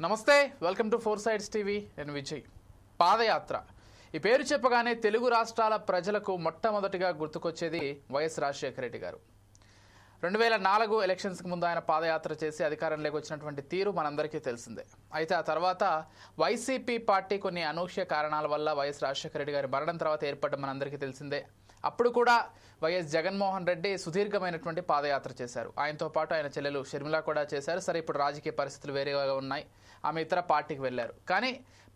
నమస్తే, welcome to four sides TV. నేను విజయ్. పాదయాత్ర ఈ పేరు చెప్పగానే తెలుగు రాష్ట్రాల ప్రజలకు మొట్టమొదటిగా గుర్తుకొచ్చేది వైఎస్ రాజశేఖర రెడ్డి గారు. 2004 ఎలక్షన్స్కి ముందు ఆయన పాదయాత్ర చేసి అధికారంలోకి వచ్చినటువంటి తీరు మనందరికీ తెలిసిందే. అయితే ఆ తర్వాత వైసీపీ పార్టీ కొన్ని అనూహ్య కారణాల వల్ల వైఎస్ రాజశేఖర రెడ్డి గారి మరణం తర్వాత ఏర్పడడం మనందరికీ తెలిసిందే. అప్పుడు కూడా వైఎస్ జగన్మోహన్ రెడ్డి సుదీర్ఘమైనటువంటి పాదయాత్ర చేశారు. ఆయనతో పాటు ఆయన చెల్లెలు షర్మిల కూడా చేశారు. సరే, ఇప్పుడు రాజకీయ పరిస్థితులు వేరేగా ఉన్నాయి, ఆమె ఇతర పార్టీకి వెళ్ళారు. కానీ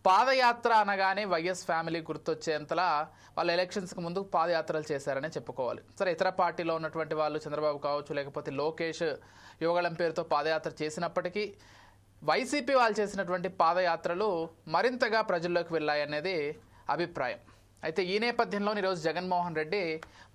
పాదయాత్ర అనగానే వైఎస్ ఫ్యామిలీ గుర్తొచ్చేంతలా వాళ్ళు ఎలక్షన్స్కి ముందు పాదయాత్రలు చేశారనే చెప్పుకోవాలి. సరే, ఇతర పార్టీలో ఉన్నటువంటి వాళ్ళు చంద్రబాబు కావచ్చు, లేకపోతే లోకేష్ యువగళం పేరుతో పాదయాత్ర చేసినప్పటికీ వైసీపీ వాళ్ళు చేసినటువంటి పాదయాత్రలు మరింతగా ప్రజల్లోకి వెళ్ళాయనేది అభిప్రాయం. అయితే ఈ నేపథ్యంలో ఈరోజు జగన్మోహన్ రెడ్డి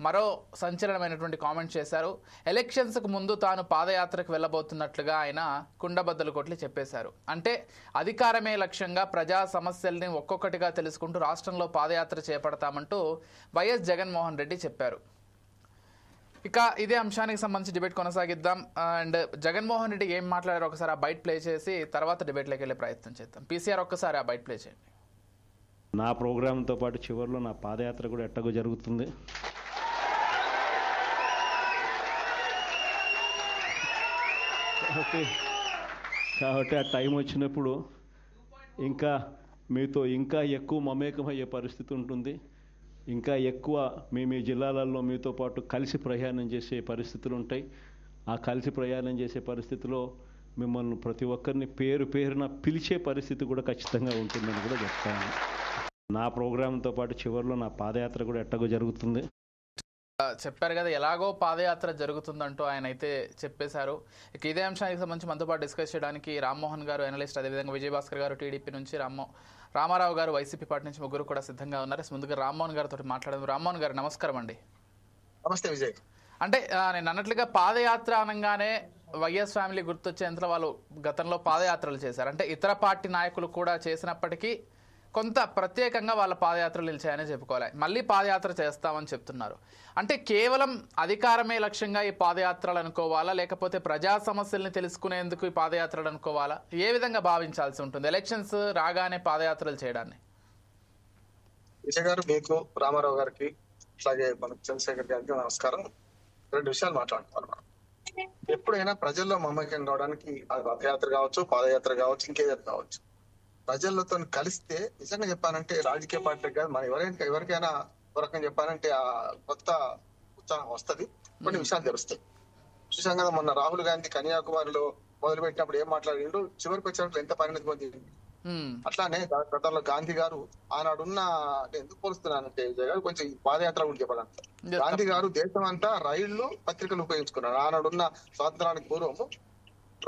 మరో సంచలనమైనటువంటి కామెంట్ చేశారు. ఎలక్షన్స్కు ముందు తాను పాదయాత్రకు వెళ్ళబోతున్నట్లుగా ఆయన కుండబద్దలు కొట్టి చెప్పేశారు. అంటే అధికారమే లక్ష్యంగా ప్రజా సమస్యల్ని ఒక్కొక్కటిగా తెలుసుకుంటూ రాష్ట్రంలో పాదయాత్ర చేపడతామంటూ వైఎస్ జగన్మోహన్ రెడ్డి చెప్పారు. ఇక ఇదే అంశానికి సంబంధించి డిబేట్ కొనసాగిద్దాం. అండ్ జగన్మోహన్ రెడ్డి ఏం మాట్లాడారో ఒకసారి ఆ బైట్ ప్లే చేసి తర్వాత డిబేట్లోకి వెళ్ళే ప్రయత్నం చేద్దాం. పీసీఆర్ ఒక్కసారి ఆ బైట్ ప్లే చేయండి. నా ప్రోగ్రాంతో పాటు చివరిలో నా పాదయాత్ర కూడా ఎట్టగో జరుగుతుంది. కాబట్టి ఆ టైం వచ్చినప్పుడు ఇంకా మీతో ఇంకా ఎక్కువ మమేకమయ్యే పరిస్థితి ఉంటుంది. ఇంకా ఎక్కువ మీ జిల్లాలలో మీతో పాటు కలిసి ప్రయాణం చేసే పరిస్థితులు ఉంటాయి. ఆ కలిసి ప్రయాణం చేసే పరిస్థితిలో మిమ్మల్ని ప్రతి ఒక్కరిని పేరున పిలిచే పరిస్థితి కూడా ఖచ్చితంగా ఉంటుందని కూడా చెప్తాను. నా ప్రోగ్రాంతో పాటు చివరిలో నా పాదయాత్ర కూడా ఎట్టగో జరుగుతుంది. చెప్పారు కదా, ఎలాగో పాదయాత్ర జరుగుతుందంటూ ఆయన అయితే చెప్పేశారు. ఇక ఇదే అంశానికి సంబంధించి మనతో పాటు డిస్కస్ చేయడానికి రామ్మోహన్ గారు అనలిస్ట్, అదేవిధంగా విజయభాస్కర్ గారు టీడీపీ నుంచి, రామారావు గారు వైసీపీ పార్టీ నుంచి ముగ్గురు కూడా సిద్ధంగా ఉన్నారు. ముందుగా రామ్మోహన్ గారితో మాట్లాడదాం. రామ్మోహన్ గారు నమస్కారం అండి. నమస్తే విజయ్. అంటే నేను అన్నట్లుగా పాదయాత్ర అనగానే వైఎస్ ఫ్యామిలీ గుర్తొచ్చేంతలో వాళ్ళు గతంలో పాదయాత్రలు చేశారు. అంటే ఇతర పార్టీ నాయకులు కూడా చేసినప్పటికీ కొంత ప్రత్యేకంగా వాళ్ళ పాదయాత్రలు నిలిచాయని చెప్పుకోవాలి. మళ్ళీ పాదయాత్ర చేస్తామని చెప్తున్నారు. అంటే కేవలం అధికారమే లక్ష్యంగా ఈ పాదయాత్రలు అనుకోవాలా, లేకపోతే ప్రజా సమస్యల్ని తెలుసుకునేందుకు ఈ పాదయాత్రలు అనుకోవాలా? ఏ విధంగా భావించాల్సి ఉంటుంది ఎలక్షన్స్ రాగానే పాదయాత్రలు చేయడాన్ని? విజయ్ గారు, మీకు, రామారావు గారికి, అలాగే మన చంద్రశేఖర్ గారికి నమస్కారం. 2 విషయాలు మాట్లాడుకోవాలి. మనం ఎప్పుడైనా ప్రజల్లో మమేకం కావడానికి అది రథయాత్ర కావచ్చు, పాదయాత్ర కావచ్చు, ఇంకేదైనా కావచ్చు, ప్రజలతో కలిస్తే నిజంగా చెప్పానంటే రాజకీయ పార్టీలకు కాదు, మన ఎవరికైనా ఒక రకంగా చెప్పానంటే ఆ కొత్త ఉత్సాహం వస్తుంది, కొన్ని విషయాలు తెలుస్తాయి. చూసాం కదా, మొన్న రాహుల్ గాంధీ కన్యాకుమారిలో మొదలు పెట్టినప్పుడు ఏం మాట్లాడిండు, చివరికి వచ్చినప్పుడు ఎంత పరిణతి పొందింది. అట్లానే గతంలో గాంధీ గారు ఆనాడున్న, ఎందుకు పోలుస్తున్నానంటే విజయ్ గారు కొంచెం పాదయాత్ర గురించి చెప్పాలంటే, గాంధీ గారు దేశం అంతా రైళ్లు, పత్రికలు ఉపయోగించుకున్నారు. ఆనాడున్న స్వాతంత్రానికి పూర్వము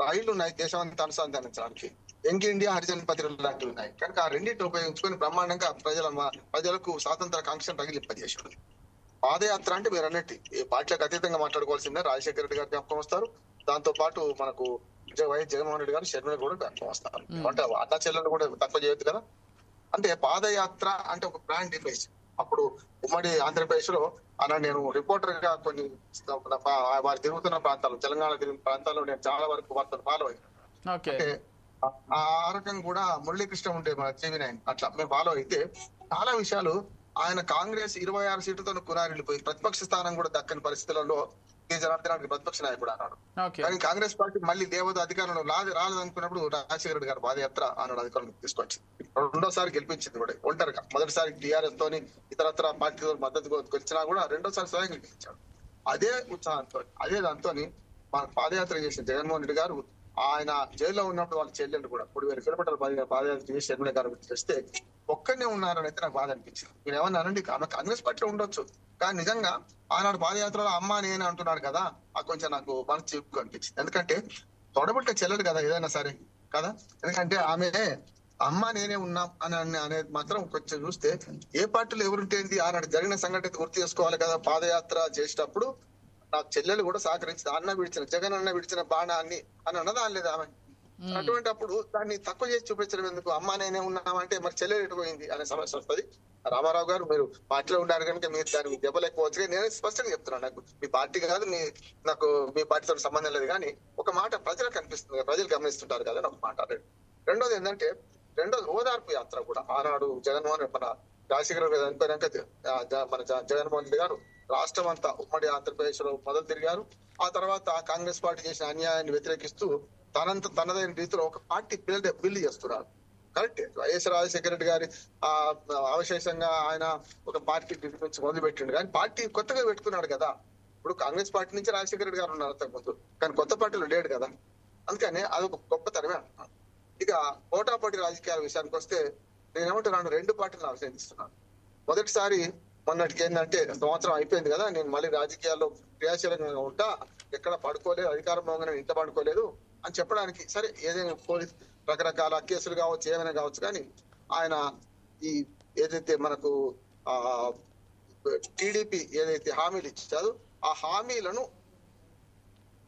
రైళ్లు ఉన్నాయి దేశం అంతా అనుసంధానించడానికి. యంగ్ ఇండియా, హరిజన్ పత్రికలు లాంటివి ఉన్నాయి. కనుక ఆ రెండింటిని ఉపయోగించుకొని బ్రహ్మాండంగా ప్రజలకు స్వాతంత్ర కాంక్షను తగిలింపజేసాడు. పాదయాత్ర అంటే మీరు అన్నట్టు ఈ పార్టీలకు అతీతంగా మాట్లాడుకోవాల్సిందే. రాజశేఖర రెడ్డి గారు జ్ఞాపకం వస్తారు, దాంతో పాటు మనకు వైఎస్ జగన్మోహన్ రెడ్డి గారు, షర్మిల కూడా జ్ఞాపకం వస్తారు. అంటే అన్నా చెల్లెలు కూడా తక్కువ చేయొద్దు కదా. అంటే పాదయాత్ర అంటే ఒక బ్రాండ్ ఇమేజ్. అప్పుడు ఉమ్మడి ఆంధ్రప్రదేశ్ లో అలా నేను రిపోర్టర్ గా కొన్ని వారు తిరుగుతున్న ప్రాంతాలు, తెలంగాణ తిరిగిన ప్రాంతాల్లో నేను చాలా వరకు వార్తలు ఫాలో అయ్యాను. అంటే ఆ రకంగా కూడా మురళీకృష్ణ ఉండే మన TV9 అట్లా మేము ఫాలో అయితే చాలా విషయాలు, ఆయన కాంగ్రెస్ 26 సీట్లతో కునారిల్లిపోయి ప్రతిపక్ష స్థానం కూడా దక్కని పరిస్థితులలో జనార్దనానికి ప్రతిపక్ష నాయకుడు అన్నాడు. కానీ కాంగ్రెస్ పార్టీ మళ్ళీ దేవత అధికారంలో రాలేదనుకున్నప్పుడు రాజశేఖర రెడ్డి గారు పాదయాత్ర ఆనాడు అధికారంలో తీసుకొచ్చింది. 2వ గెలిపించింది కూడా ఒంటరిగా. మొదటిసారి టీఆర్ఎస్ తోని ఇతరత్ర పార్టీతో మద్దతు వచ్చినా కూడా 2వసారి స్వయం గెలిపించాడు. అదే ఉత్సాహంతో, అదే దాంతో మన పాదయాత్ర చేసిన జగన్మోహన్ రెడ్డి గారు ఆయన జైల్లో ఉన్నప్పుడు వాళ్ళ చెల్లెలు కూడా 3,000 కిలోమీటర్ల పాదయాత్ర చేసి షర్మిల గారు చేస్తే ఒక్కడనే ఉన్నారని అయితే నాకు బాధ అనిపించింది. మీరు ఏమన్నానండి, ఆమె కాంగ్రెస్ పార్టీలో ఉండొచ్చు, కానీ నిజంగా ఆనాడు పాదయాత్రలో అమ్మ నేనే అంటున్నాడు కదా, ఆ కొంచెం నాకు మనసు చిక్కు అనిపించింది. ఎందుకంటే తొడబుట్ట చెల్లెలు కదా ఏదైనా సరే కదా. ఎందుకంటే ఆమె అమ్మ నేనే ఉన్నాం అని అనేది మాత్రం కొంచెం చూస్తే ఏ పార్టీలో ఎవరుంటేంది, ఆనాడు జరిగిన సంఘటన గుర్తు చేసుకోవాలి కదా. పాదయాత్ర చేసేటప్పుడు నాకు చెల్లెలు కూడా సహకరించింది. అన్న విడిచిన జగన్ అన్న విడిచిన బాణాన్ని అని అన్నదా అనలేదు ఆమె. అటువంటి అప్పుడు దాన్ని తక్కువ చేసి చూపించడం ఎందుకు? అమ్మ నేనే ఉన్నామంటే మరి చెల్లెలు ఎటుపోయింది అనే సమస్య వస్తుంది. రామారావు గారు, మీరు పార్టీలో ఉన్నారు కనుక మీరు దానికి దెబ్బలేకపోవచ్చు. నేను స్పష్టంగా చెప్తున్నాను, నాకు మీ పార్టీ కాదు, నాకు మీ పార్టీతో సంబంధం లేదు. కానీ ఒక మాట ప్రజలకు కనిపిస్తుంది, ప్రజలు గమనిస్తుంటారు కదా. ఒక మాట రెండోది ఓదార్పు యాత్ర కూడా ఆనాడు జగన్మోహన్ మన రాజశేఖర గారు చనిపోయాక మన జగన్మోహన్ రెడ్డి గారు రాష్ట్రం అంతా ఉమ్మడి ఆంధ్రప్రదేశ్ లో మొదలు తిరిగారు. ఆ తర్వాత కాంగ్రెస్ పార్టీ చేసిన అన్యాయాన్ని వ్యతిరేకిస్తూ తనదైన రీతిలో ఒక పార్టీ బిల్లు చేస్తున్నారు. కరెక్ట్. వైఎస్ రాజశేఖర రెడ్డి గారి అవశేషంగా ఆయన ఒక పార్టీ నుంచి మొదలు పెట్టిండు, కానీ పార్టీ కొత్తగా పెట్టుకున్నాడు కదా. ఇప్పుడు కాంగ్రెస్ పార్టీ నుంచి రాజశేఖర రెడ్డి గారు ఉన్నారు అంతకుముందు, కానీ కొత్త పార్టీలో లేడు కదా. అందుకని అదొక గొప్పతనమే అంటున్నాను. ఇక పోటాపోటీ రాజకీయాల విషయానికి వస్తే నేనేమంటున్నాను, రెండు పార్టీలను అభినందిస్తున్నాను. మొదటిసారి మొన్నటికి ఏంటంటే సంవత్సరం అయిపోయింది కదా, నేను మళ్ళీ రాజకీయాల్లో క్రియాశీలంగా ఉంటా, ఎక్కడ పడుకోలేదు, అధికారంలో నేను ఇంత పడుకోలేదు అని చెప్పడానికి సరే ఏదైనా పోలీస్ రకరకాల కేసులు కావచ్చు, ఏమైనా కావచ్చు, కానీ ఆయన ఈ ఏదైతే మనకు టీడీపీ ఏదైతే హామీలు ఇచ్చారో ఆ హామీలను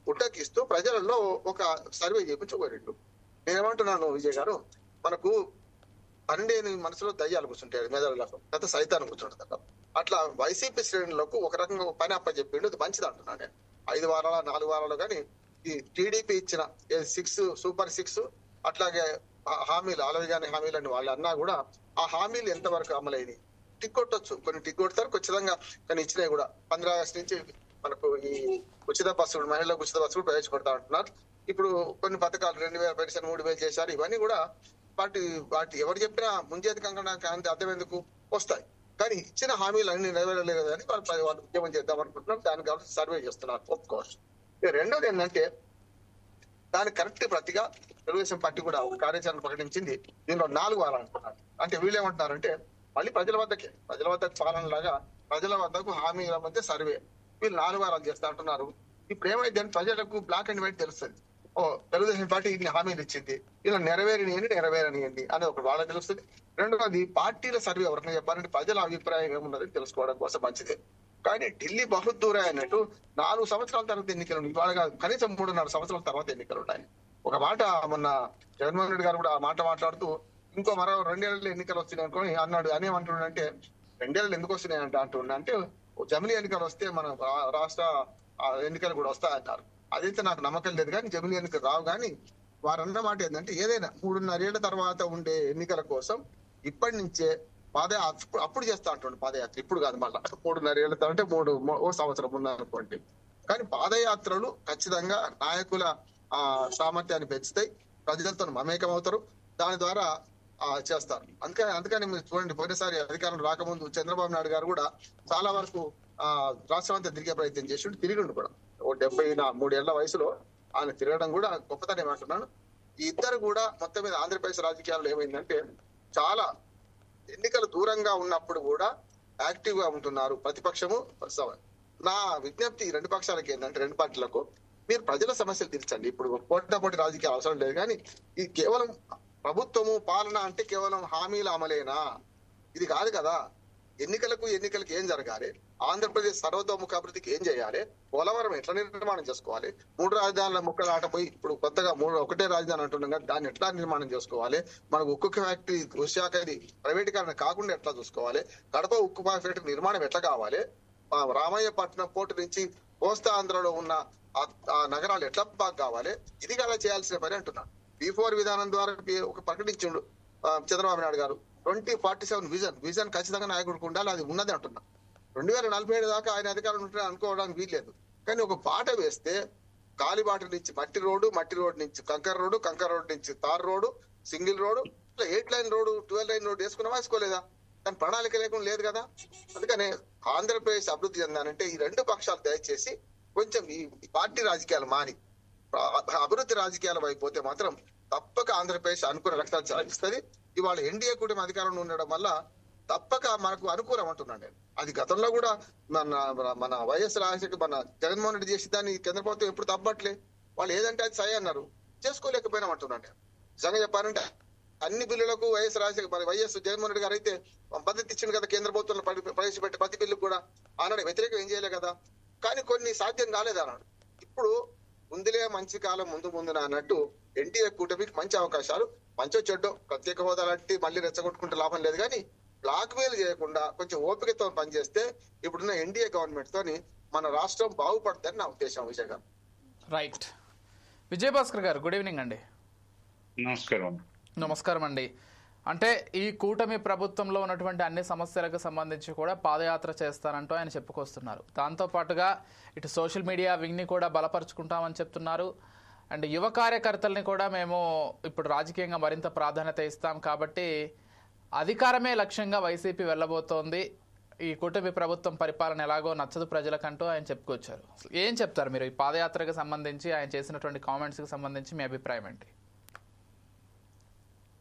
ఉటకిస్తూ ప్రజలలో ఒక సర్వే చేయించుకోలేదు. నేనేమంటున్నాను విజయ్ గారు, మనకు పన్నెండేని మనసులో దయ్యాలు కూర్చుంటాయి, మెదడులకు గత సైతాన్ని కూర్చుంటుంది. అట్లా వైసీపీ శ్రేణులకు ఒక రకంగా పని అప్పచెప్పిండు, అది మంచిది అంటున్నాను నేను. 5 వారాల 4 వారాలు కానీ ఈ టీడీపీ ఇచ్చిన 6 సూపర్ 6 అట్లాగే హామీలు అలవిగాని హామీలని వాళ్ళు అన్నా కూడా ఆ హామీలు ఎంతవరకు అమలైనవి టిక్ కొట్టొచ్చు, కొన్ని టిక్ కొడతారు ఖచ్చితంగా, కానీ ఇచ్చినాయి కూడా. 15 ఆగస్టు నుంచి మనకు ఈ ఉచిత బస్సులు, మహిళలకు ఉచిత బస్సులు ప్రవేశపెడతా అంటున్నారు. ఇప్పుడు కొన్ని పథకాలు 2000 పెన్షన్ 3000 చేశారు. ఇవన్నీ కూడా వాటి ఎవరు చెప్పినా ముంజేతి కంకణానికి అంత అర్థం ఎందుకు వస్తాయి, కానీ ఇచ్చిన హామీలు అన్ని నెరవేరలేదు అని వాళ్ళు ఉద్యమం చేద్దాం అనుకుంటున్నారు. దానికి కాబట్టి సర్వే చేస్తున్నారు, ఒప్పుకోవచ్చు. రెండోది ఏంటంటే దానికి కరెక్ట్ ప్రతిగా తెలుగుదేశం పార్టీ కూడా ఒక కార్యాచరణ ప్రకటించింది. దీనిలో 4 వారాలు అంటున్నారు. అంటే వీళ్ళు ఏమంటున్నారంటే మళ్ళీ ప్రజల వద్దకు పాలన లాగా ప్రజల వద్దకు హామీల మధ్య సర్వే వీళ్ళు 4 వారాలు చేస్తా అంటున్నారు. ఇప్పుడు ఏమైంది అంటే ప్రజలకు బ్లాక్ అండ్ వైట్ తెలుస్తుంది. తెలుగుదేశం పార్టీ ఇన్ని హామీలు ఇచ్చింది, ఇలా నెరవేరనియండి అని ఒకటి వాళ్ళకి తెలుస్తుంది. రెండోది పార్టీల సర్వే ఎవరికైనా చెప్పాలంటే ప్రజల అభిప్రాయం ఏమున్నదని తెలుసుకోవడం కోసం మంచిదే. కానీ ఢిల్లీ బహుదూరే అన్నట్టు 4 సంవత్సరాల తర్వాత ఎన్నికలు, ఇవాళ కనీసం 3.5 సంవత్సరాల తర్వాత ఎన్నికలు ఉన్నాయి. ఒక మాట మొన్న జగన్మోహన్ రెడ్డి గారు కూడా ఆ మాట మాట్లాడుతూ ఇంకో మరో 2 ఏళ్ళు ఎన్నికలు వస్తున్నాయి అనుకోని అన్నాడు. అనేమంటుండే 2 ఏళ్ళు ఎందుకు వస్తున్నాయి అంటే జమిలీ ఎన్నికలు వస్తే మన రాష్ట్ర ఎన్నికలు కూడా వస్తాయన్నారు. అదైతే నాకు నమ్మకం లేదు, కానీ జమిలీ ఎన్నికలు రావు. కానీ వారన్న మాట ఏంటంటే ఏదైనా 3.5 ఏళ్ల తర్వాత ఉండే ఎన్నికల కోసం ఇప్పటి నుంచే పాదయాత్ర అప్పుడు చేస్తా అంటుండే పాదయాత్ర, ఇప్పుడు కాదు. మళ్ళా 3.5 ఏళ్ల అంటే 3 సంవత్సరం ఉన్నారనుకోండి. కానీ పాదయాత్రలు ఖచ్చితంగా నాయకుల సామర్థ్యాన్ని పెంచుతాయి, ప్రజలతో మమేకం అవుతారు, దాని ద్వారా చేస్తారు. అందుకని మీరు చూడండి, పోయినసారి అధికారంలో రాకముందు చంద్రబాబు నాయుడు గారు కూడా చాలా వరకు రాష్ట్రం అంతా తిరిగే ప్రయత్నం చేసి తిరిగిండు కూడా. 73 ఏళ్ల వయసులో ఆయన తిరగడం కూడా గొప్పతనం ఏమంటున్నాను. ఈ ఇద్దరు కూడా మొత్తం మీద ఆంధ్రప్రదేశ్ రాజకీయాల్లో ఏమైందంటే చాలా ఎన్నికలు దూరంగా ఉన్నప్పుడు కూడా యాక్టివ్ గా ఉంటున్నారు ప్రతిపక్షము. నా విజ్ఞప్తి ఈ 2 పక్షాలకి ఏంటంటే 2 పార్టీలకు మీరు ప్రజల సమస్యలు తీర్చండి. ఇప్పుడు పోటాపోటీ రాజకీయాలు అవసరం లేదు, కానీ ఇది కేవలం ప్రభుత్వము పాలన అంటే కేవలం హామీల అమలేనా? ఇది కాదు కదా. ఎన్నికలకు ఏం జరగాలి, ఆంధ్రప్రదేశ్ సర్వతోముఖ అభివృద్ధికి ఏం చేయాలి, పోలవరం ఎట్లా నిర్మాణం చేసుకోవాలి, 3 రాజధానుల ముక్కలు ఆటపోయి ఇప్పుడు కొత్తగా 1 రాజధాని అంటున్నాం కదా, దాన్ని ఎట్లా నిర్మాణం చేసుకోవాలి, మనకు ఉక్కు ఫ్యాక్టరీ ఉషాకది ప్రైవేటీకరణ కాకుండా ఎట్లా చూసుకోవాలి, కడప ఉక్కు ఫ్యాక్టరీ నిర్మాణం ఎట్లా కావాలి, రామయ్యపట్నం పోర్టు నుంచి కోస్తా ఆంధ్రలో ఉన్న ఆ నగరాలు ఎట్లా బాగా కావాలి, ఇది కదా చేయాల్సిన పని అంటున్నాను. B4 విధానం ద్వారా ఒక ప్రకటించిండు చంద్రబాబు నాయుడు గారు. 2047 విజన్ ఖచ్చితంగా నాయకుడికి ఉండాలి, అది ఉన్నది అంటున్నా. 2047 దాకా ఆయన అధికారం ఉంటే అనుకోవడానికి వీల్లేదు. కానీ ఒక బాట వేస్తే కాలిబాట నుంచి మట్టి రోడ్డు నుంచి కంకర్ రోడ్డు నుంచి తార్ రోడ్డు, సింగిల్ రోడ్డు, ఇట్లా 8 లైన్ రోడ్డు, 12 లైన్ రోడ్డు వేసుకోలేదా? కానీ ప్రణాళిక లేకుండా లేదు కదా. అందుకనే ఆంధ్రప్రదేశ్ అభివృద్ధి చెందాలంటే ఈ 2 పక్షాలు దయచేసి కొంచెం ఈ పార్టీ రాజకీయాలు మాని అభివృద్ధి రాజకీయాల వైపు పోతే మాత్రం తప్పక ఆంధ్రప్రదేశ్ అనుకూల లక్ష్యాలు సాధిస్తుంది. ఇవాళ ఎన్డీఏ కూటమి అధికారంలో ఉండడం వల్ల తప్పక మనకు అనుకూలం అంటున్నాను నేను. అది గతంలో కూడా మన వైఎస్ రాజశేఖర్ మన జగన్మోహన్ రెడ్డి చేసి దాన్ని కేంద్ర ప్రభుత్వం ఎప్పుడు తప్పట్లే. వాళ్ళు ఏదంటే అది సై అన్నారు, చేసుకోలేకపోయినా అంటున్నాను నేను. నిజంగా చెప్పాలంటే అన్ని బిల్లులకు వైఎస్ జగన్మోహన్ రెడ్డి గారు అయితే మద్దతు ఇచ్చింది కదా, కేంద్ర ప్రభుత్వంలో ప్రవేశపెట్టే ప్రతి బిల్లుకు కూడా ఆనాడు వ్యతిరేకం ఏం చేయలే కదా. కానీ కొన్ని సాధ్యం కాలేదు అన్నాడు. ఇప్పుడు ముందులే మంచి కాలం ముందున అన్నట్టు ఎన్డీఏ కూటమికి మంచి అవకాశాలు, మంచో చెడ్డో ప్రత్యేక హోదా లాంటి మళ్ళీ రెచ్చగొట్టుకుంటే లాభం లేదు, కానీ బ్లాక్ మెయిల్ చేయకుండా కొంచెం ఓపికతో పనిచేస్తే ఇప్పుడున్న ఎన్డీఏ గవర్నమెంట్ తోని మన రాష్ట్రం బాగుపడుతుందని నా ఉద్దేశం. విజయ్ గారు. రైట్. విజయభాస్కర్ గారు, గుడ్ ఈవినింగ్ అండి. నమస్కారం. నమస్కారం అండి. అంటే ఈ కూటమి ప్రభుత్వంలో ఉన్నటువంటి అన్ని సమస్యలకు సంబంధించి కూడా పాదయాత్ర చేస్తానంటూ ఆయన చెప్పుకొస్తున్నారు. దాంతోపాటుగా ఇటు సోషల్ మీడియా వింగ్ని కూడా బలపరుచుకుంటామని చెప్తున్నారు. అండ్ యువ కార్యకర్తల్ని కూడా మేము ఇప్పుడు రాజకీయంగా మరింత ప్రాధాన్యత ఇస్తాం కాబట్టి అధికారమే లక్ష్యంగా వైసీపీ వెళ్ళబోతోంది, ఈ కూటమి ప్రభుత్వం పరిపాలన ఎలాగో నచ్చదు ప్రజలకంటూ ఆయన చెప్పుకొచ్చారు. ఏం చెప్తారు మీరు ఈ పాదయాత్రకు సంబంధించి, ఆయన చేసినటువంటి కామెంట్స్కి సంబంధించి మీ అభిప్రాయం ఏంటి?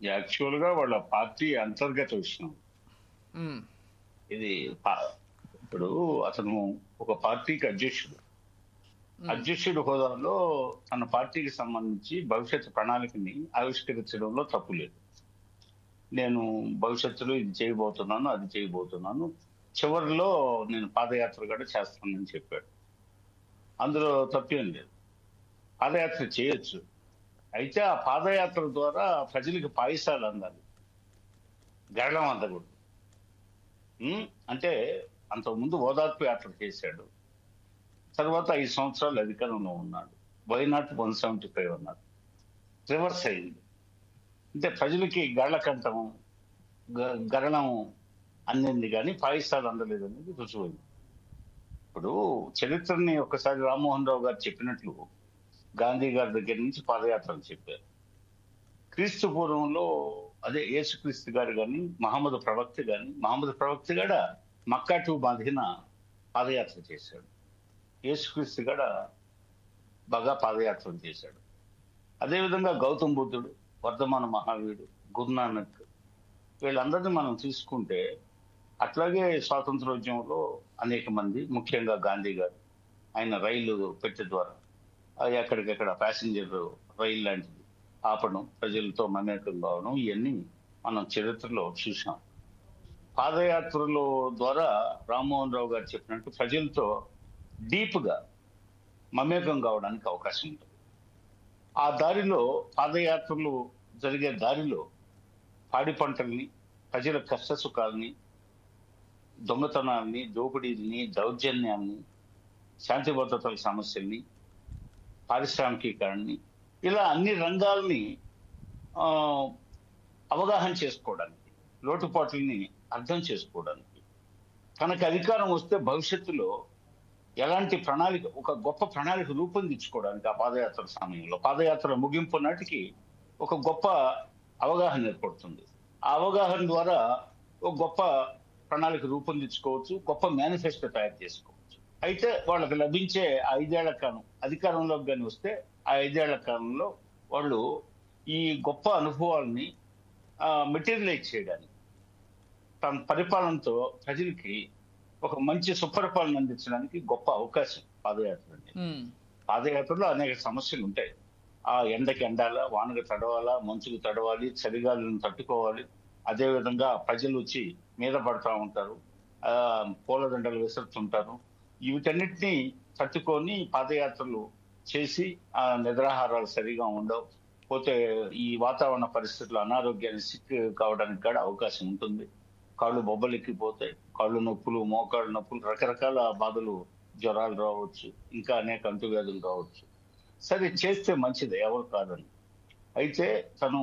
యాక్చువల్ గా వాళ్ళ పార్టీ అంతర్గత విషయం ఇది. ఇప్పుడు అతను ఒక పార్టీకి అధ్యక్షుడు హోదాలో తన పార్టీకి సంబంధించి భవిష్యత్ ప్రణాళికని ఆవిష్కరించడంలో తప్పు లేదు. నేను భవిష్యత్తులో ఇది చేయబోతున్నాను, అది చేయబోతున్నాను, చివరిలో నేను పాదయాత్ర కూడా చేస్తానని చెప్పాడు. అందులో తప్పేం లేదు, పాదయాత్ర చేయొచ్చు. అయితే ఆ పాదయాత్ర ద్వారా ప్రజలకు పాయసాలు అందాలి, గరళం అందకూడదు. అంటే అంతకుముందు ఓదార్పు యాత్ర చేశాడు, తర్వాత 5 సంవత్సరాలు అధికారంలో ఉన్నాడు. వై నాట్ 175 అన్నారు, రివర్స్ అయింది. అంటే ప్రజలకి గళ్ళకంఠం గరళం అందింది కానీ పాయసాలు అందలేదు అనేది రుజువైంది. ఇప్పుడు చరిత్రని ఒకసారి రామ్మోహన్ రావు గారు చెప్పినట్లు గాంధీ గారి దగ్గర నుంచి పాదయాత్రలు చెప్పారు. క్రీస్తు పూర్వంలో అదే యేసుక్రీస్తు గారు కానీ మహమ్మద్ ప్రవక్త కూడా మక్కా టు మదీనా పాదయాత్ర చేశాడు. యేసుక్రీస్తు కూడా బాగా పాదయాత్రలు చేశాడు. అదేవిధంగా గౌతమ్ బుద్ధుడు, వర్ధమాన మహావీరుడు, గురునానక్, వీళ్ళందరినీ మనం తీసుకుంటే అట్లాగే స్వాతంత్రోద్యమంలో అనేక మంది, ముఖ్యంగా గాంధీ గారు, ఆయన రైలు పెట్టె ద్వారా ఎక్కడికెక్కడ ప్యాసింజర్ రైలు లాంటిది ఆపడం, ప్రజలతో మమేకం కావడం, ఇవన్నీ మనం చరిత్రలో చూసాం. పాదయాత్రల ద్వారా రామ్మోహన్ రావు గారు చెప్పినట్టు ప్రజలతో డీప్గా మమేకం కావడానికి అవకాశం ఉంటుంది. ఆ దారిలో పాదయాత్రలు జరిగే దారిలో పాడి పంటల్ని, ప్రజల కష్ట సుఖాలని, దొంగతనాల్ని, దోపిడీల్ని, దౌర్జన్యాన్ని, శాంతి భద్రతల సమస్యల్ని, పారిశ్రామికీకరణని, ఇలా అన్ని రంగాల్ని అవగాహన చేసుకోవడానికి, లోటుపాట్లని అర్థం చేసుకోవడానికి, తనకు అధికారం వస్తే భవిష్యత్తులో ఎలాంటి ప్రణాళిక, ఒక గొప్ప ప్రణాళిక రూపొందించుకోవడానికి ఆ పాదయాత్ర సమయంలో, పాదయాత్ర ముగింపు నాటికి ఒక గొప్ప అవగాహన ఏర్పడుతుంది. ఆ అవగాహన ద్వారా ఒక గొప్ప ప్రణాళిక రూపొందించుకోవచ్చు, గొప్ప మేనిఫెస్టో తయారు చేసుకోవచ్చు. అయితే వాళ్ళకి లభించే 5 ఏళ్ల కాలం, అధికారంలోకి కానీ వస్తే ఆ 5 ఏళ్ల కాలంలో వాళ్ళు ఈ గొప్ప అనుభవాల్ని మెటీరియలైజ్ చేయడానికి, తన పరిపాలనతో ప్రజలకి ఒక మంచి సుపరిపాలన అందించడానికి గొప్ప అవకాశం పాదయాత్ర అండి. పాదయాత్రలో అనేక సమస్యలు ఉంటాయి. ఆ ఎండకి ఎండాలా, వానకు తడవాలా, మంచుకు తడవాలి, చలిగాలను తట్టుకోవాలి. అదేవిధంగా ప్రజలు వచ్చి మీద పడతా ఉంటారు, పూలదండలు విసురుతుంటారు. వీటన్నిటినీ తట్టుకొని పాదయాత్రలు చేసి ఆ నిద్రాహారాలు సరిగా ఉండవు, పోతే ఈ వాతావరణ పరిస్థితులు అనారోగ్యాన్ని సిక్ కావడానికి కూడా అవకాశం ఉంటుంది. కాళ్ళు బొబ్బలెక్కిపోతాయి, కాళ్ళు నొప్పులు, మోకాళ్ళు నొప్పులు, రకరకాల బాధలు, జ్వరాలు రావచ్చు, ఇంకా అనేక అంటువ్యాధులు రావచ్చు. సరే, చేస్తే మంచిది, ఎవరు కాదని. అయితే తను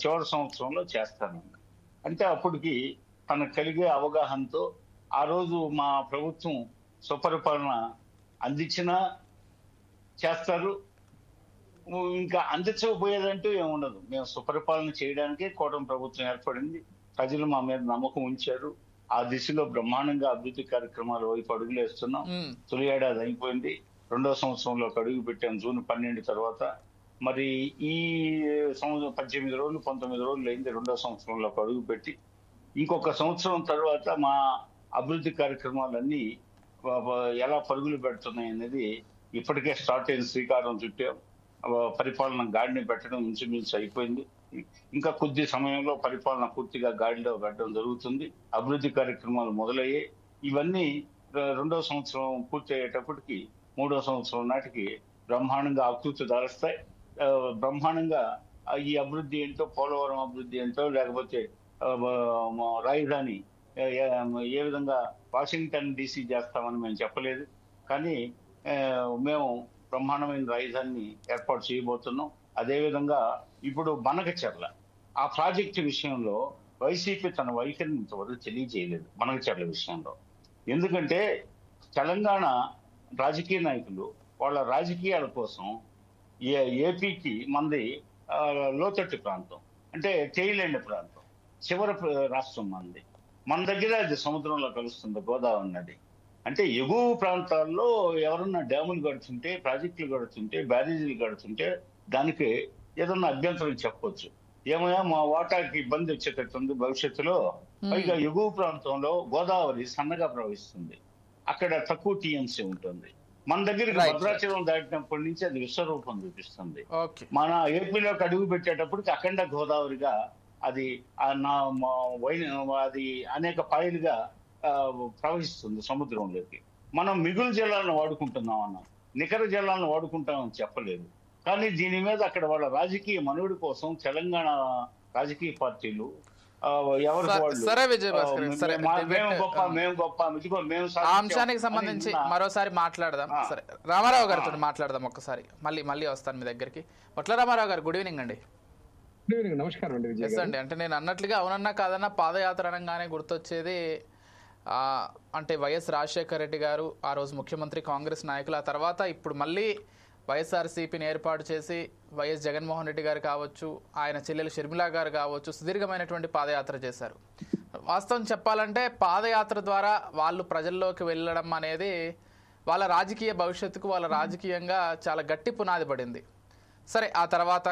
చివరి సంవత్సరంలో చేస్తాను అంటే అప్పటికి తనకు కలిగే అవగాహనతో ఆ రోజు మా ప్రభుత్వం సుపరిపాలన అందించినా చేస్తారు, ఇంకా అందించకపోయేదంటూ ఏముండదు. మేము సుపరిపాలన చేయడానికే కూటమి ప్రభుత్వం ఏర్పడింది, ప్రజలు మా మీద నమ్మకం ఉంచారు, ఆ దిశలో బ్రహ్మాండంగా అభివృద్ధి కార్యక్రమాల వైపు అడుగులు వేస్తున్నాం. తొలి ఏడాది అయిపోయింది, 2వ సంవత్సరంలోకి అడుగు పెట్టాం జూన్ 12 తర్వాత. మరి ఈ సంవత్సరం 18 రోజులు 19 రోజులు అయింది 2వ సంవత్సరంలోకి అడుగు పెట్టి. ఇంకొక సంవత్సరం తర్వాత మా అభివృద్ధి కార్యక్రమాలన్నీ ఎలా పరుగులు పెడుతున్నాయి అనేది ఇప్పటికే స్టార్ట్ అయిన శ్రీకారం చుట్టాం. పరిపాలన గాడిని పెట్టడం ఇంచుమించు అయిపోయింది. ఇంకా కొద్ది సమయంలో పరిపాలన పూర్తిగా గాడిలో పెట్టడం జరుగుతుంది. అభివృద్ధి కార్యక్రమాలు మొదలయ్యాయి. ఇవన్నీ 2వ సంవత్సరం పూర్తి అయ్యేటప్పటికి 3వ సంవత్సరం నాటికి బ్రహ్మాండంగా ఆకృతి దారుస్తాయి. బ్రహ్మాండంగా ఈ అభివృద్ధి ఏంటో, పోలవరం అభివృద్ధి ఏంటో, లేకపోతే రాజధాని ఏ విధంగా వాషింగ్టన్ DC చేస్తామని మేము చెప్పలేదు, కానీ మేము బ్రహ్మాండమైన రాజధానిని ఏర్పాటు చేయబోతున్నాం. అదేవిధంగా ఇప్పుడు బనకచెర్ల ఆ ప్రాజెక్టు విషయంలో వైసీపీ తన వైఖరిని ఇంతవరకు తెలియజేయలేదు బనకచెర్ల విషయంలో. ఎందుకంటే తెలంగాణ రాజకీయ నాయకులు వాళ్ళ రాజకీయాల కోసం ఏపీకి మంది లోతట్టు ప్రాంతం, అంటే టెయిల్ ఎండ్ ప్రాంతం, చివరి రాష్ట్రం మంది. మన దగ్గర అది సముద్రంలో కలుస్తుంది గోదావరి నది. అంటే ఎగువ ప్రాంతాల్లో ఎవరన్నా డ్యాములు కడుతుంటే, ప్రాజెక్టులు కడుతుంటే, బ్యారేజీలు కడుతుంటే దానికి ఏదన్నా అభ్యంతరం చెప్పొచ్చు, ఏమయ్యా మా వాటాకి ఇబ్బంది వచ్చేటట్టుంది భవిష్యత్తులో. పైగా ఎగువ ప్రాంతంలో గోదావరి సన్నగా ప్రవహిస్తుంది, అక్కడ తక్కువ టీఎంసీ ఉంటుంది. మన దగ్గరికి భద్రాచలం దాటినప్పటి నుంచి అది విశ్వరూపం చూపిస్తుంది. మన ఏపీలోకి అడుగు పెట్టేటప్పటికి అఖండ గోదావరిగా అది అది అనేక పాయలుగా ప్రవహిస్తుంది సముద్రంలోకి. మనం మిగులు జలాలను వాడుకుంటున్నాం అన్నాం, నికర జలాలను వాడుకుంటామని చెప్పలేదు. కానీ దీని మీద అక్కడ వాళ్ళ రాజకీయ మనుగడ కోసం తెలంగాణ రాజకీయ పార్టీలు అంశానికి సంబంధించి మరోసారి మాట్లాడదాం. సరే, రామారావు గారితో మాట్లాడదాం ఒక్కసారి. మళ్ళీ వస్తాను మీ దగ్గరికి. మొట్ల రామారావు గారు, గుడ్ ఈవినింగ్ అండి. నమస్కారం అండి. అండి, అంటే నేను అన్నట్లుగా అవునన్నా కాదన్నా పాదయాత్ర అనగానే గుర్తొచ్చేది అంటే వైఎస్ రాజశేఖర రెడ్డి గారు ఆ రోజు ముఖ్యమంత్రి, కాంగ్రెస్ నాయకులు. ఆ తర్వాత ఇప్పుడు మళ్ళీ వైఎస్ఆర్సీపీని ఏర్పాటు చేసి వైఎస్ జగన్మోహన్ రెడ్డి గారు కావచ్చు, ఆయన చెల్లెలు షర్మిలా గారు కావచ్చు, సుదీర్ఘమైనటువంటి పాదయాత్ర చేశారు. వాస్తవం చెప్పాలంటే పాదయాత్ర ద్వారా వాళ్ళు ప్రజల్లోకి వెళ్ళడం అనేది వాళ్ళ రాజకీయ భవిష్యత్తుకు, వాళ్ళ రాజకీయంగా చాలా గట్టి పునాది పడింది. సరే, ఆ తర్వాత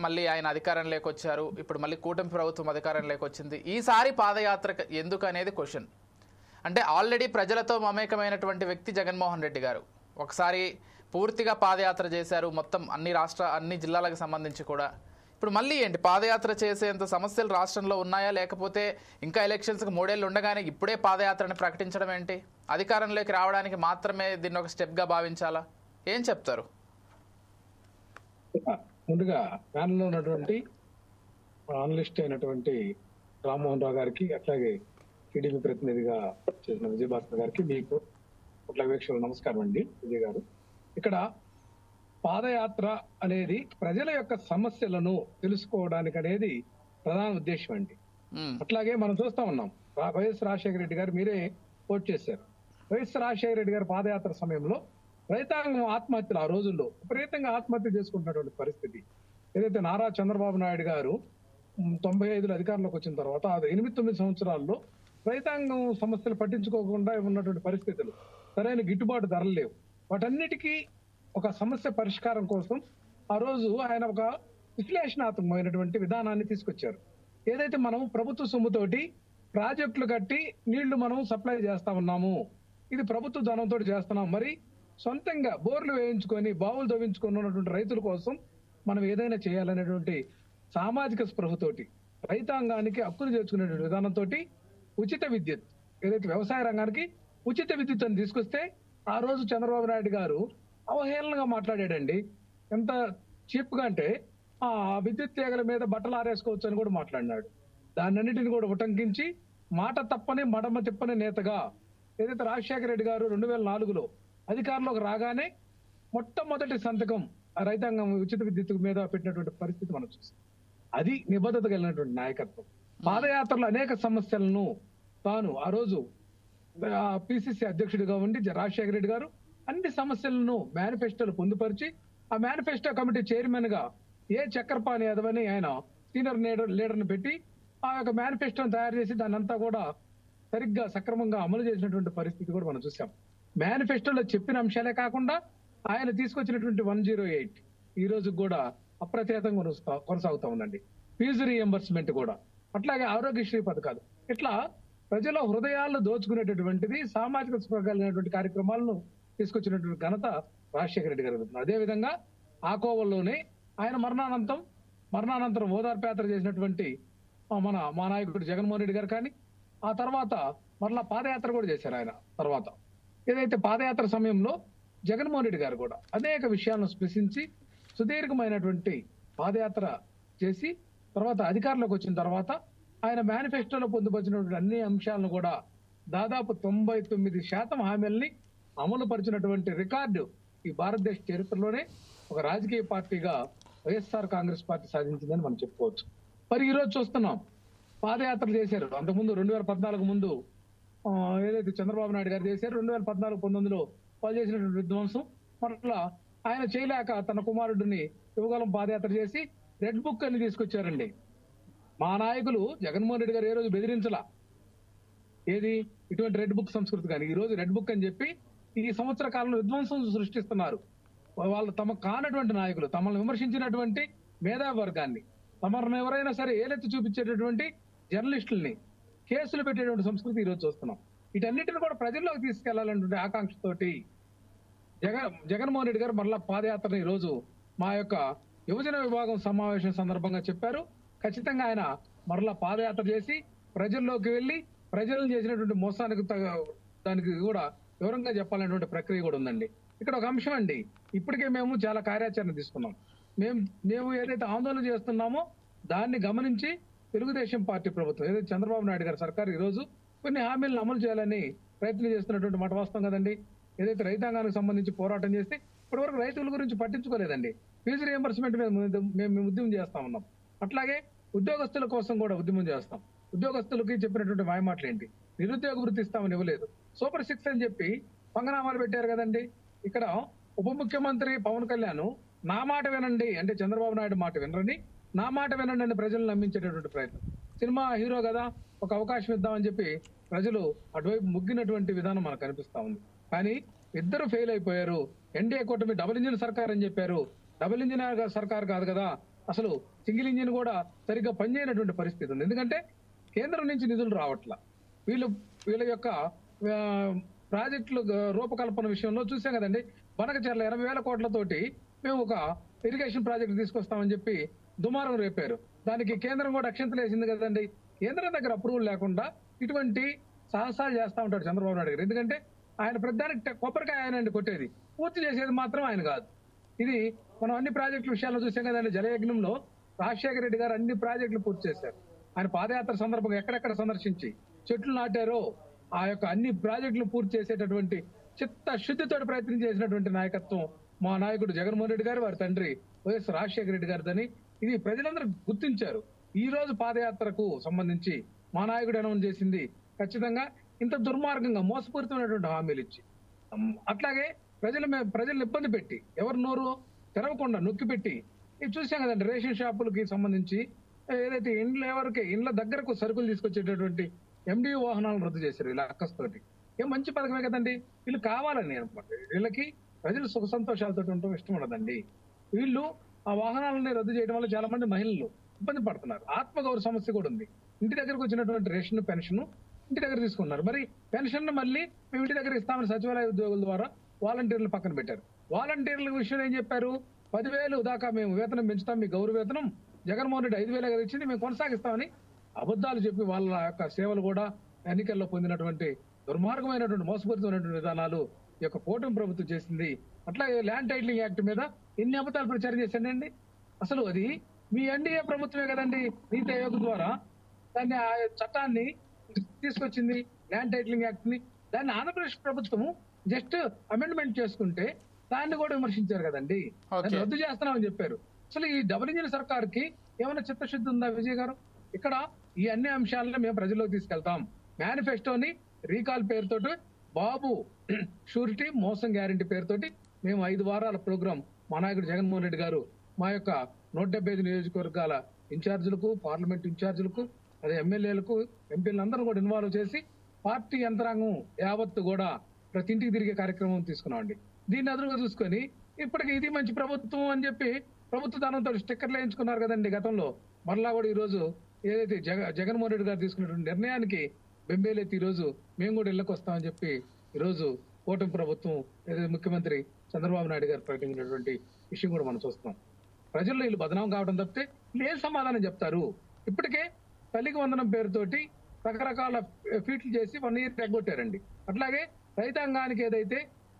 మళ్ళీ ఆయన అధికారంలోకి వచ్చారు. ఇప్పుడు మళ్ళీ కూటమి ప్రభుత్వం అధికారంలోకి వచ్చింది. ఈసారి పాదయాత్ర ఎందుకు అనేది క్వశ్చన్. అంటే ఆల్రెడీ ప్రజలతో మమేకమైనటువంటి వ్యక్తి జగన్మోహన్ రెడ్డి గారు ఒకసారి పూర్తిగా పాదయాత్ర చేశారు, మొత్తం అన్ని జిల్లాలకు సంబంధించి కూడా. ఇప్పుడు మళ్ళీ ఏంటి పాదయాత్ర చేసేంత సమస్యలు రాష్ట్రంలో ఉన్నాయా, లేకపోతే ఇంకా ఎలక్షన్స్కి 3 ఏళ్ళు ఉండగానే ఇప్పుడే పాదయాత్రని ప్రకటించడం ఏంటి? అధికారంలోకి రావడానికి మాత్రమే దీన్ని ఒక స్టెప్గా భావించాలా? ఏం చెప్తారు? ముందుగా ప్యానల్లో ఉన్నటువంటి అనలిస్ట్ అయినటువంటి రామ్మోహన్ రావు గారికి, అట్లాగే టీడీపీ ప్రతినిధిగా చేసిన విజయభాస్కర్ గారికి, మీకు అట్లా వీక్షకులు నమస్కారం అండి. విజయ్ గారు, ఇక్కడ పాదయాత్ర అనేది ప్రజల యొక్క సమస్యలను తెలుసుకోవడానికి అనేది ప్రధాన ఉద్దేశం అండి. అట్లాగే మనం చూస్తా ఉన్నాం, వైఎస్ రాజశేఖర రెడ్డి గారు మీరే కోట్ చేశారు. వైఎస్ రాజశేఖర రెడ్డి గారు పాదయాత్ర సమయంలో రైతాంగం ఆత్మహత్యలు ఆ రోజుల్లో విపరీతంగా ఆత్మహత్య చేసుకుంటున్నటువంటి పరిస్థితి. ఏదైతే నారా చంద్రబాబు నాయుడు గారు 95లో అధికారంలోకి వచ్చిన తర్వాత 8-9 సంవత్సరాల్లో రైతాంగం సమస్యలు పట్టించుకోకుండా ఉన్నటువంటి పరిస్థితులు, సరైన గిట్టుబాటు ధరలు లేవు. వాటన్నిటికీ ఒక సమస్య పరిష్కారం కోసం ఆ రోజు ఆయన ఒక విశ్లేషణాత్మకమైనటువంటి విధానాన్ని తీసుకొచ్చారు. ఏదైతే మనం ప్రభుత్వ సొమ్ముతోటి ప్రాజెక్టులు కట్టి నీళ్లు మనం సప్లై చేస్తా ఉన్నాము, ఇది ప్రభుత్వ ధనంతో చేస్తున్నాం, మరి సొంతంగా బోర్లు వేయించుకొని బావులు తవ్వించుకొని ఉన్నటువంటి రైతుల కోసం మనం ఏదైనా చేయాలనేటువంటి సామాజిక స్పృహతోటి రైతాంగానికి హక్కును చేర్చుకునేటువంటి విధానంతో ఉచిత విద్యుత్, ఏదైతే వ్యవసాయ రంగానికి ఉచిత విద్యుత్ అని తీసుకొస్తే ఆ రోజు చంద్రబాబు నాయుడు గారు అవహేళనగా మాట్లాడాడండి. ఎంత చీప్ గా అంటే ఆ విద్యుత్ తీగల మీద బట్టలు ఆరేసుకోవచ్చు అని కూడా మాట్లాడినాడు. దాన్నన్నిటిని కూడా ఉటంకించి మాట తప్పని మడమ తిప్పని నేతగా ఏదైతే రాజశేఖర రెడ్డి గారు 2004లో అధికారంలోకి రాగానే మొట్టమొదటి సంతకం రైతాంగం ఉచిత విద్యుత్ మీద పెట్టినటువంటి పరిస్థితి మనం చూస్తాం. అది నిబద్ధత కలిగినటువంటి నాయకత్వం. పాదయాత్రలో అనేక సమస్యలను తాను ఆ రోజు పిసిసి అధ్యక్షుడిగా ఉండి రాజశేఖర రెడ్డి గారు అన్ని సమస్యలను మేనిఫెస్టోలు పొందుపరిచి ఆ మేనిఫెస్టో కమిటీ చైర్మన్ గా చక్రపాణి యాదవ్ అని ఆయన సీనియర్ లీడర్ని పెట్టి ఆ యొక్క మేనిఫెస్టోని తయారు చేసి దాన్ని అంతా కూడా సరిగ్గా సక్రమంగా అమలు చేసినటువంటి పరిస్థితి కూడా మనం చూసాం. మేనిఫెస్టోలో చెప్పిన అంశాలే కాకుండా ఆయన తీసుకొచ్చినటువంటి 108 ఈ రోజు కూడా అప్రతిహతంగా కొనసాగుతా ఉందండి. ఫీజు రీఎంబర్స్మెంట్ కూడా, అట్లాగే ఆరోగ్యశ్రీ పథకాలు, ఇట్లా ప్రజల హృదయాలను దోచుకునేటటువంటిది సామాజిక స్పృహ కలిగినటువంటి కార్యక్రమాలను తీసుకొచ్చినటువంటి ఘనత రాజశేఖర రెడ్డి గారు. అదేవిధంగా ఆ కోవల్లోనే ఆయన మరణానంతరం ఓదార్పయాత్ర చేసినటువంటి మా నాయకుడు జగన్మోహన్ రెడ్డి గారు కానీ, ఆ తర్వాత మరలా పాదయాత్ర కూడా చేశారు ఆయన. తర్వాత ఏదైతే పాదయాత్ర సమయంలో జగన్మోహన్ రెడ్డి గారు కూడా అనేక విషయాలను స్పృశించి సుదీర్ఘమైనటువంటి పాదయాత్ర చేసి తర్వాత అధికారంలోకి వచ్చిన తర్వాత ఆయన మేనిఫెస్టోలో పొందుపరిచినటువంటి అన్ని అంశాలను కూడా దాదాపు 99% హామీల్ని అమలు పరిచినటువంటి రికార్డు ఈ భారతదేశ చరిత్రలోనే ఒక రాజకీయ పార్టీగా వైఎస్ఆర్ కాంగ్రెస్ పార్టీ సాధించిందని మనం చెప్పుకోవచ్చు. మరి ఈ రోజు చూస్తున్నాం, పాదయాత్రలు చేశారు. అంతకుముందు 2014 ముందు ఏదైతే చంద్రబాబు నాయుడు గారు చేశారు, 2014-19లో వాళ్ళు చేసినటువంటి విధ్వంసం మరలా ఆయన చేయలేక తన కుమారుడిని యువగలం పాదయాత్ర చేసి రెడ్ బుక్ అని తీసుకొచ్చారండి. మా నాయకులు జగన్మోహన్ రెడ్డి గారు ఏ రోజు బెదిరించలా ఏది ఇటువంటి రెడ్ బుక్ సంస్కృతి. కానీ ఈ రోజు రెడ్ బుక్ అని చెప్పి ఈ సంవత్సర కాలంలో విధ్వంసం సృష్టిస్తున్నారు. వాళ్ళు తమకు కానటువంటి నాయకులు, తమను విమర్శించినటువంటి మేధావి వర్గాన్ని, తమను ఎవరైనా సరే ఏలెత్తి చూపించేటటువంటి జర్నలిస్టుల్ని కేసులు పెట్టేటువంటి సంస్కృతి ఈ రోజు చూస్తున్నాం. వీటన్నిటిని కూడా ప్రజల్లోకి తీసుకెళ్లాలనే ఆకాంక్షతోటి జగన్మోహన్ రెడ్డి గారు మరలా పాదయాత్రను ఈ రోజు మా యొక్క యువజన విభాగం సమావేశం సందర్భంగా చెప్పారు. ఖచ్చితంగా ఆయన మరలా పాదయాత్ర చేసి ప్రజల్లోకి వెళ్లి ప్రజలను చేసినటువంటి మోసానికి దానికి కూడా వివరంగా చెప్పాలనేటువంటి ప్రక్రియ కూడా ఉందండి. ఇక్కడ ఒక అంశం అండి, ఇప్పటికే మేము చాలా కార్యాచరణ తీసుకున్నాం. మేము ఏదైతే ఆందోళన చేస్తున్నామో దాన్ని గమనించి తెలుగుదేశం పార్టీ ప్రభుత్వం ఏదైతే చంద్రబాబు నాయుడు గారి సర్కారు ఈ రోజు కొన్ని హామీలను అమలు చేయాలని ప్రయత్నం చేస్తున్నటువంటి మాట వాస్తవం కదండి. ఏదైతే రైతాంగానికి సంబంధించి పోరాటం చేస్తే ఇప్పటివరకు రైతుల గురించి పట్టించుకోలేదండి. ఫీజు రియంబర్స్మెంట్ మీద మేము ఉద్యమం చేస్తా ఉన్నాం. అట్లాగే ఉద్యోగస్తుల కోసం కూడా ఉద్యమం చేస్తాం. ఉద్యోగస్తులకి చెప్పినటువంటి మాయమాటలు ఏంటి, నిరుద్యోగ వృత్తి ఇస్తామని ఇవ్వలేదు, సూపర్ 6 అని చెప్పి పంగనామాలు పెట్టారు కదండి. ఇక్కడ ఉప ముఖ్యమంత్రి పవన్ కళ్యాణ్ నా మాట వినండి అంటే చంద్రబాబు నాయుడు మాట వినరని, నా మాట వినండి అని ప్రజలను నమ్మించేటటువంటి ప్రయత్నం. సినిమా హీరో కదా, ఒక అవకాశం ఇద్దామని చెప్పి ప్రజలు అటువైపు ముగ్గినటువంటి విధానం మనకు కనిపిస్తా ఉంది. కానీ ఇద్దరు ఫెయిల్ అయిపోయారు. ఎన్డీఏ కూటమి డబుల్ ఇంజిన్ సర్కార్ అని చెప్పారు. డబుల్ ఇంజిన్ సర్కార్ కాదు కదా, అసలు సింగిల్ ఇంజిన్ కూడా సరిగ్గా పనిచేయనటువంటి పరిస్థితి ఉంది. ఎందుకంటే కేంద్రం నుంచి నిధులు రావట్లా. వీళ్ళ యొక్క ప్రాజెక్టులు రూపకల్పన విషయంలో చూసాం కదండి. బనకచర్ల 80,000 కోట్లతోటి మేము ఒక ఇరిగేషన్ ప్రాజెక్టు తీసుకొస్తామని చెప్పి దుమారం రేపారు. దానికి కేంద్రం కూడా అక్షంతలు వేసింది కదండి. కేంద్రం దగ్గర అప్రూవల్ లేకుండా ఇటువంటి సాహసాలు చేస్తా ఉంటాడు చంద్రబాబు నాయుడు గారు. ఎందుకంటే ఆయన ప్రధానికి కొబ్బరికాయ ఆయనండి కొట్టేది, పూర్తి చేసేది మాత్రం ఆయన కాదు. ఇది మనం అన్ని ప్రాజెక్టుల విషయాల్లో చూసాం కదండి. జలయజ్ఞంలో రాజశేఖర రెడ్డి గారు అన్ని ప్రాజెక్టులు పూర్తి చేశారు. ఆయన పాదయాత్ర సందర్భంగా ఎక్కడెక్కడ సందర్శించి చెట్లు నాటారో ఆ యొక్క అన్ని ప్రాజెక్టులు పూర్తి చేసేటటువంటి చిత్తశుద్ధితో ప్రయత్నం చేసినటువంటి నాయకత్వం మా నాయకుడు జగన్మోహన్ రెడ్డి గారు, వారి తండ్రి వైఎస్ రాజశేఖర రెడ్డి గారిదని ఇది ప్రజలందరూ గుర్తించారు. ఈ రోజు పాదయాత్రకు సంబంధించి మా నాయకుడు అనౌన్స్ చేసింది ఖచ్చితంగా ఇంత దుర్మార్గంగా మోసపూరితమైనటువంటి హామీలు ఇచ్చి, అట్లాగే ప్రజలను ఇబ్బంది పెట్టి ఎవరు నోరు తెరవకుండా నొక్కి పెట్టి ఇది చూసాం కదండి. రేషన్ షాపులకి సంబంధించి ఏదైతే ఇండ్ల దగ్గరకు సరుకులు తీసుకొచ్చేటటువంటి MDO వాహనాలను రద్దు చేశారు ఇలా అక్కస్తోటి. ఏం మంచి పథకమే కదండి. వీళ్ళు కావాలని అనమాట, వీళ్ళకి ప్రజలు సుఖ సంతోషాలతో ఉండటం ఇష్టం ఉండదండి. వీళ్ళు ఆ వాహనాలని రద్దు చేయడం వల్ల చాలా మంది మహిళలు ఇబ్బంది పడుతున్నారు. ఆత్మగౌరవ సమస్య కూడా ఉంది. ఇంటి దగ్గరకు వచ్చినటువంటి రేషన్ పెన్షన్ ఇంటి దగ్గర తీసుకున్నారు. మరి పెన్షన్ మళ్ళీ మేము ఇంటి దగ్గర ఇస్తామని సచివాలయ ఉద్యోగుల ద్వారా వాలంటీర్లు పక్కన పెట్టారు. వాలంటీర్ల విషయం ఏం చెప్పారు, 10,000 దాకా మేము వేతనం పెంచుతాం, మీ గౌరవ వేతనం జగన్మోహన్ రెడ్డి 5,000 కదా ఇచ్చింది, మేము కొనసాగిస్తామని అబద్ధాలు చెప్పి వాళ్ళ యొక్క సేవలు కూడా ఎన్నికల్లో పొందినటువంటి దుర్మార్గమైనటువంటి మోసపూరితమైనటువంటి విధానాలు ఈ యొక్క కూటమి ప్రభుత్వం చేసింది. అట్లాగే ల్యాండ్ టైటిలింగ్ యాక్ట్ మీద ఎన్ని అబద్ధాలు ప్రచారం చేశాడండి. అసలు అది మీ ఎన్డీఏ ప్రభుత్వమే కదండి నీతి ఆయోగ్ ద్వారా దాన్ని ఆ చట్టాన్ని తీసుకొచ్చింది, ల్యాండ్ టైటిలింగ్ యాక్ట్ ని. దాన్ని ఆంధ్రప్రదేశ్ ప్రభుత్వం జస్ట్ అమెండ్మెంట్ చేసుకుంటే దాన్ని కూడా విమర్శించారు కదండి, దాన్ని రద్దు చేస్తున్నామని చెప్పారు. అసలు ఈ డబుల్ ఇంజిన్ సర్కార్ కి ఏమైనా చిత్తశుద్ధి ఉందా విజయ్ గారు? ఇక్కడ ఈ అన్ని అంశాలను మేము ప్రజల్లోకి తీసుకెళ్తాం. మేనిఫెస్టోని రీకాల్ పేరుతోటి బాబు షూరిటీ మోసం గ్యారంటీ పేరుతోటి మేము 5 వారాల ప్రోగ్రాం మా నాయకుడు జగన్మోహన్ రెడ్డి గారు మా యొక్క 175 నియోజకవర్గాల ఇన్ఛార్జీలకు, పార్లమెంట్ ఇన్ఛార్జీలకు, అదే ఎమ్మెల్యేలకు, ఎంపీలందరూ కూడా ఇన్వాల్వ్ చేసి పార్టీ యంత్రాంగం యావత్తు కూడా ప్రతి ఇంటికి తిరిగే కార్యక్రమం తీసుకున్నామండి. దీన్ని ఎదురుగా చూసుకొని ఇప్పటికి ఇది మంచి ప్రభుత్వం అని చెప్పి ప్రభుత్వ ధనంతో స్టిక్కర్లు వేయించుకున్నారు కదండి గతంలో. మరలా కూడా ఈ రోజు ఏదైతే జగన్మోహన్ రెడ్డి గారు తీసుకున్నటువంటి నిర్ణయానికి బెంబేలెత్తి ఈ రోజు మేము కూడా ఇళ్లకు వస్తామని చెప్పి ఈ రోజు కూటమి ప్రభుత్వం ఏదైతే ముఖ్యమంత్రి చంద్రబాబు నాయుడు గారు ప్రకటించినటువంటి విషయం కూడా మనం చూస్తున్నాం. ప్రజల్లో వీళ్ళు బదనాం కావడం తప్పితే ఏం సమాధానం చెప్తారు? ఇప్పటికే తల్లికి వందనం పేరుతోటి రకరకాల ఫీట్లు చేసి 1 year ఎగ్గొట్టారండి. అట్లాగే రైతాంగానికి ఏదైతే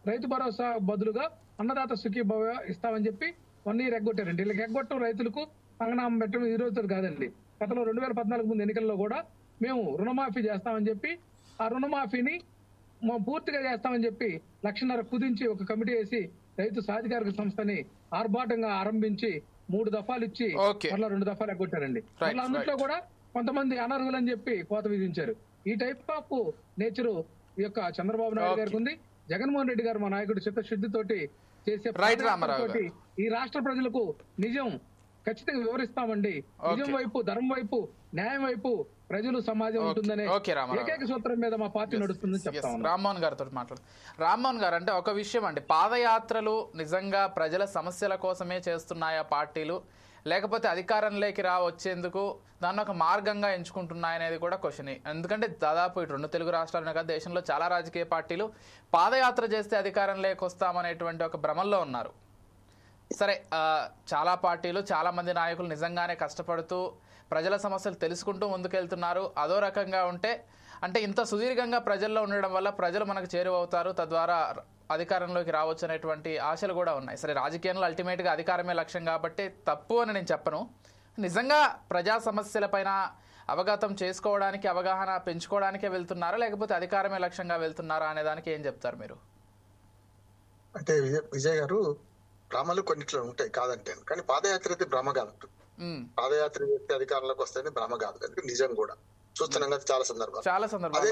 రైతు భరోసా బదులుగా అన్నదాత సుఖీభవ ఇస్తామని చెప్పి 1 year ఎగ్గొట్టారండి. వీళ్ళకి ఎగ్గొట్టడం రైతులకు పంగనామం పెట్టడం ఈ రోజుతో కాదండి. గతంలో 2014 ముందు ఎన్నికల్లో కూడా మేము రుణమాఫీ చేస్తామని చెప్పి ఆ రుణమాఫీని పూర్తిగా చేస్తామని చెప్పి 1,50,000 కుదించి ఒక కమిటీ వేసి రైతు సాధికారిక సంస్థని ఆర్భాటంగా ఆరంభించి 3 దఫాలు ఇచ్చి Okay. మళ్ళీ 2 దఫాలు ఎగ్గొట్టారండి. Right, మళ్ళీ అందుట్లో కూడా కొంతమంది అనర్హులు అని చెప్పి కోత విధించారు. ఈ టైప్ ఆఫ్ నేచర్ ఈ యొక్క చంద్రబాబు నాయుడు గారికి ఉంది. జగన్మోహన్ రెడ్డి గారు మా నాయకుడు చిత్తశుద్ధితోటి చేసే Right, రామారావు గారు. పాదయాత్రతోటి ఈ రాష్ట్ర ప్రజలకు నిజం ఖచ్చితంగా వివరిస్తామండి. నిజం వైపు, ధర్మం వైపు, న్యాయం వైపు ప్రజలు సమాజం ఉంటుందనే Okay, రామారావు. ఏకైక సూత్రం మీద మా పార్టీ నడుస్తుందని చెప్తా ఉన్నాం. రామ్మోహన్ గారితో మాట్లాడు. రామ్మోహన్ గారు, అంటే ఒక విషయం అండి, పాదయాత్రలు నిజంగా ప్రజల సమస్యల కోసమే చేస్తున్నాయా పార్టీలు, లేకపోతే అధికారంలోకి వచ్చేందుకు దాన్ని ఒక మార్గంగా ఎంచుకుంటున్నాయనేది కూడా క్వశ్చన్. ఎందుకంటే దాదాపు ఇటు 2 తెలుగు రాష్ట్రాలనే కాదు, దేశంలో చాలా రాజకీయ పార్టీలు పాదయాత్ర చేస్తే అధికారంలోకి వస్తామనేటువంటి ఒక భ్రమల్లో ఉన్నారు. సరే, చాలా పార్టీలు, చాలా మంది నాయకులు నిజంగానే కష్టపడుతూ ప్రజల సమస్యలు తెలుసుకుంటూ ముందుకెళ్తున్నారు. అదో రకంగా ఉంటే, అంటే ఇంత సుదీర్ఘంగా ప్రజల్లో ఉండడం వల్ల ప్రజలు మనకు చేరువవుతారు, తద్వారా అధికారంలోకి రావచ్చు అనేటువంటి ఆశలు కూడా ఉన్నాయి. సరే, రాజకీయంలో అల్టిమేట్గా అధికారమే లక్ష్యం కాబట్టి తప్పు అని నేను చెప్పను. నిజంగా ప్రజా సమస్యలపైన అవగతం చేసుకోవడానికి, అవగాహన పెంచుకోవడానికే వెళ్తున్నారా, లేకపోతే అధికారమే లక్ష్యంగా వెళ్తున్నారా అనే దానికి ఏం చెప్తారు మీరు? అంటే విజయ్ గారు, భ్రమలు కొన్నిట్లో ఉంటాయి కాదంటే, కానీ పాదయాత్ర అయితే భ్రమ కాదు. పాదయాత్ర చేస్తే అధికారంలోకి వస్తేనే భ్రమ కాదు, కానీ నిజం కూడా చూస్తున్నాం కదా చాలా సందర్భాలు. అదే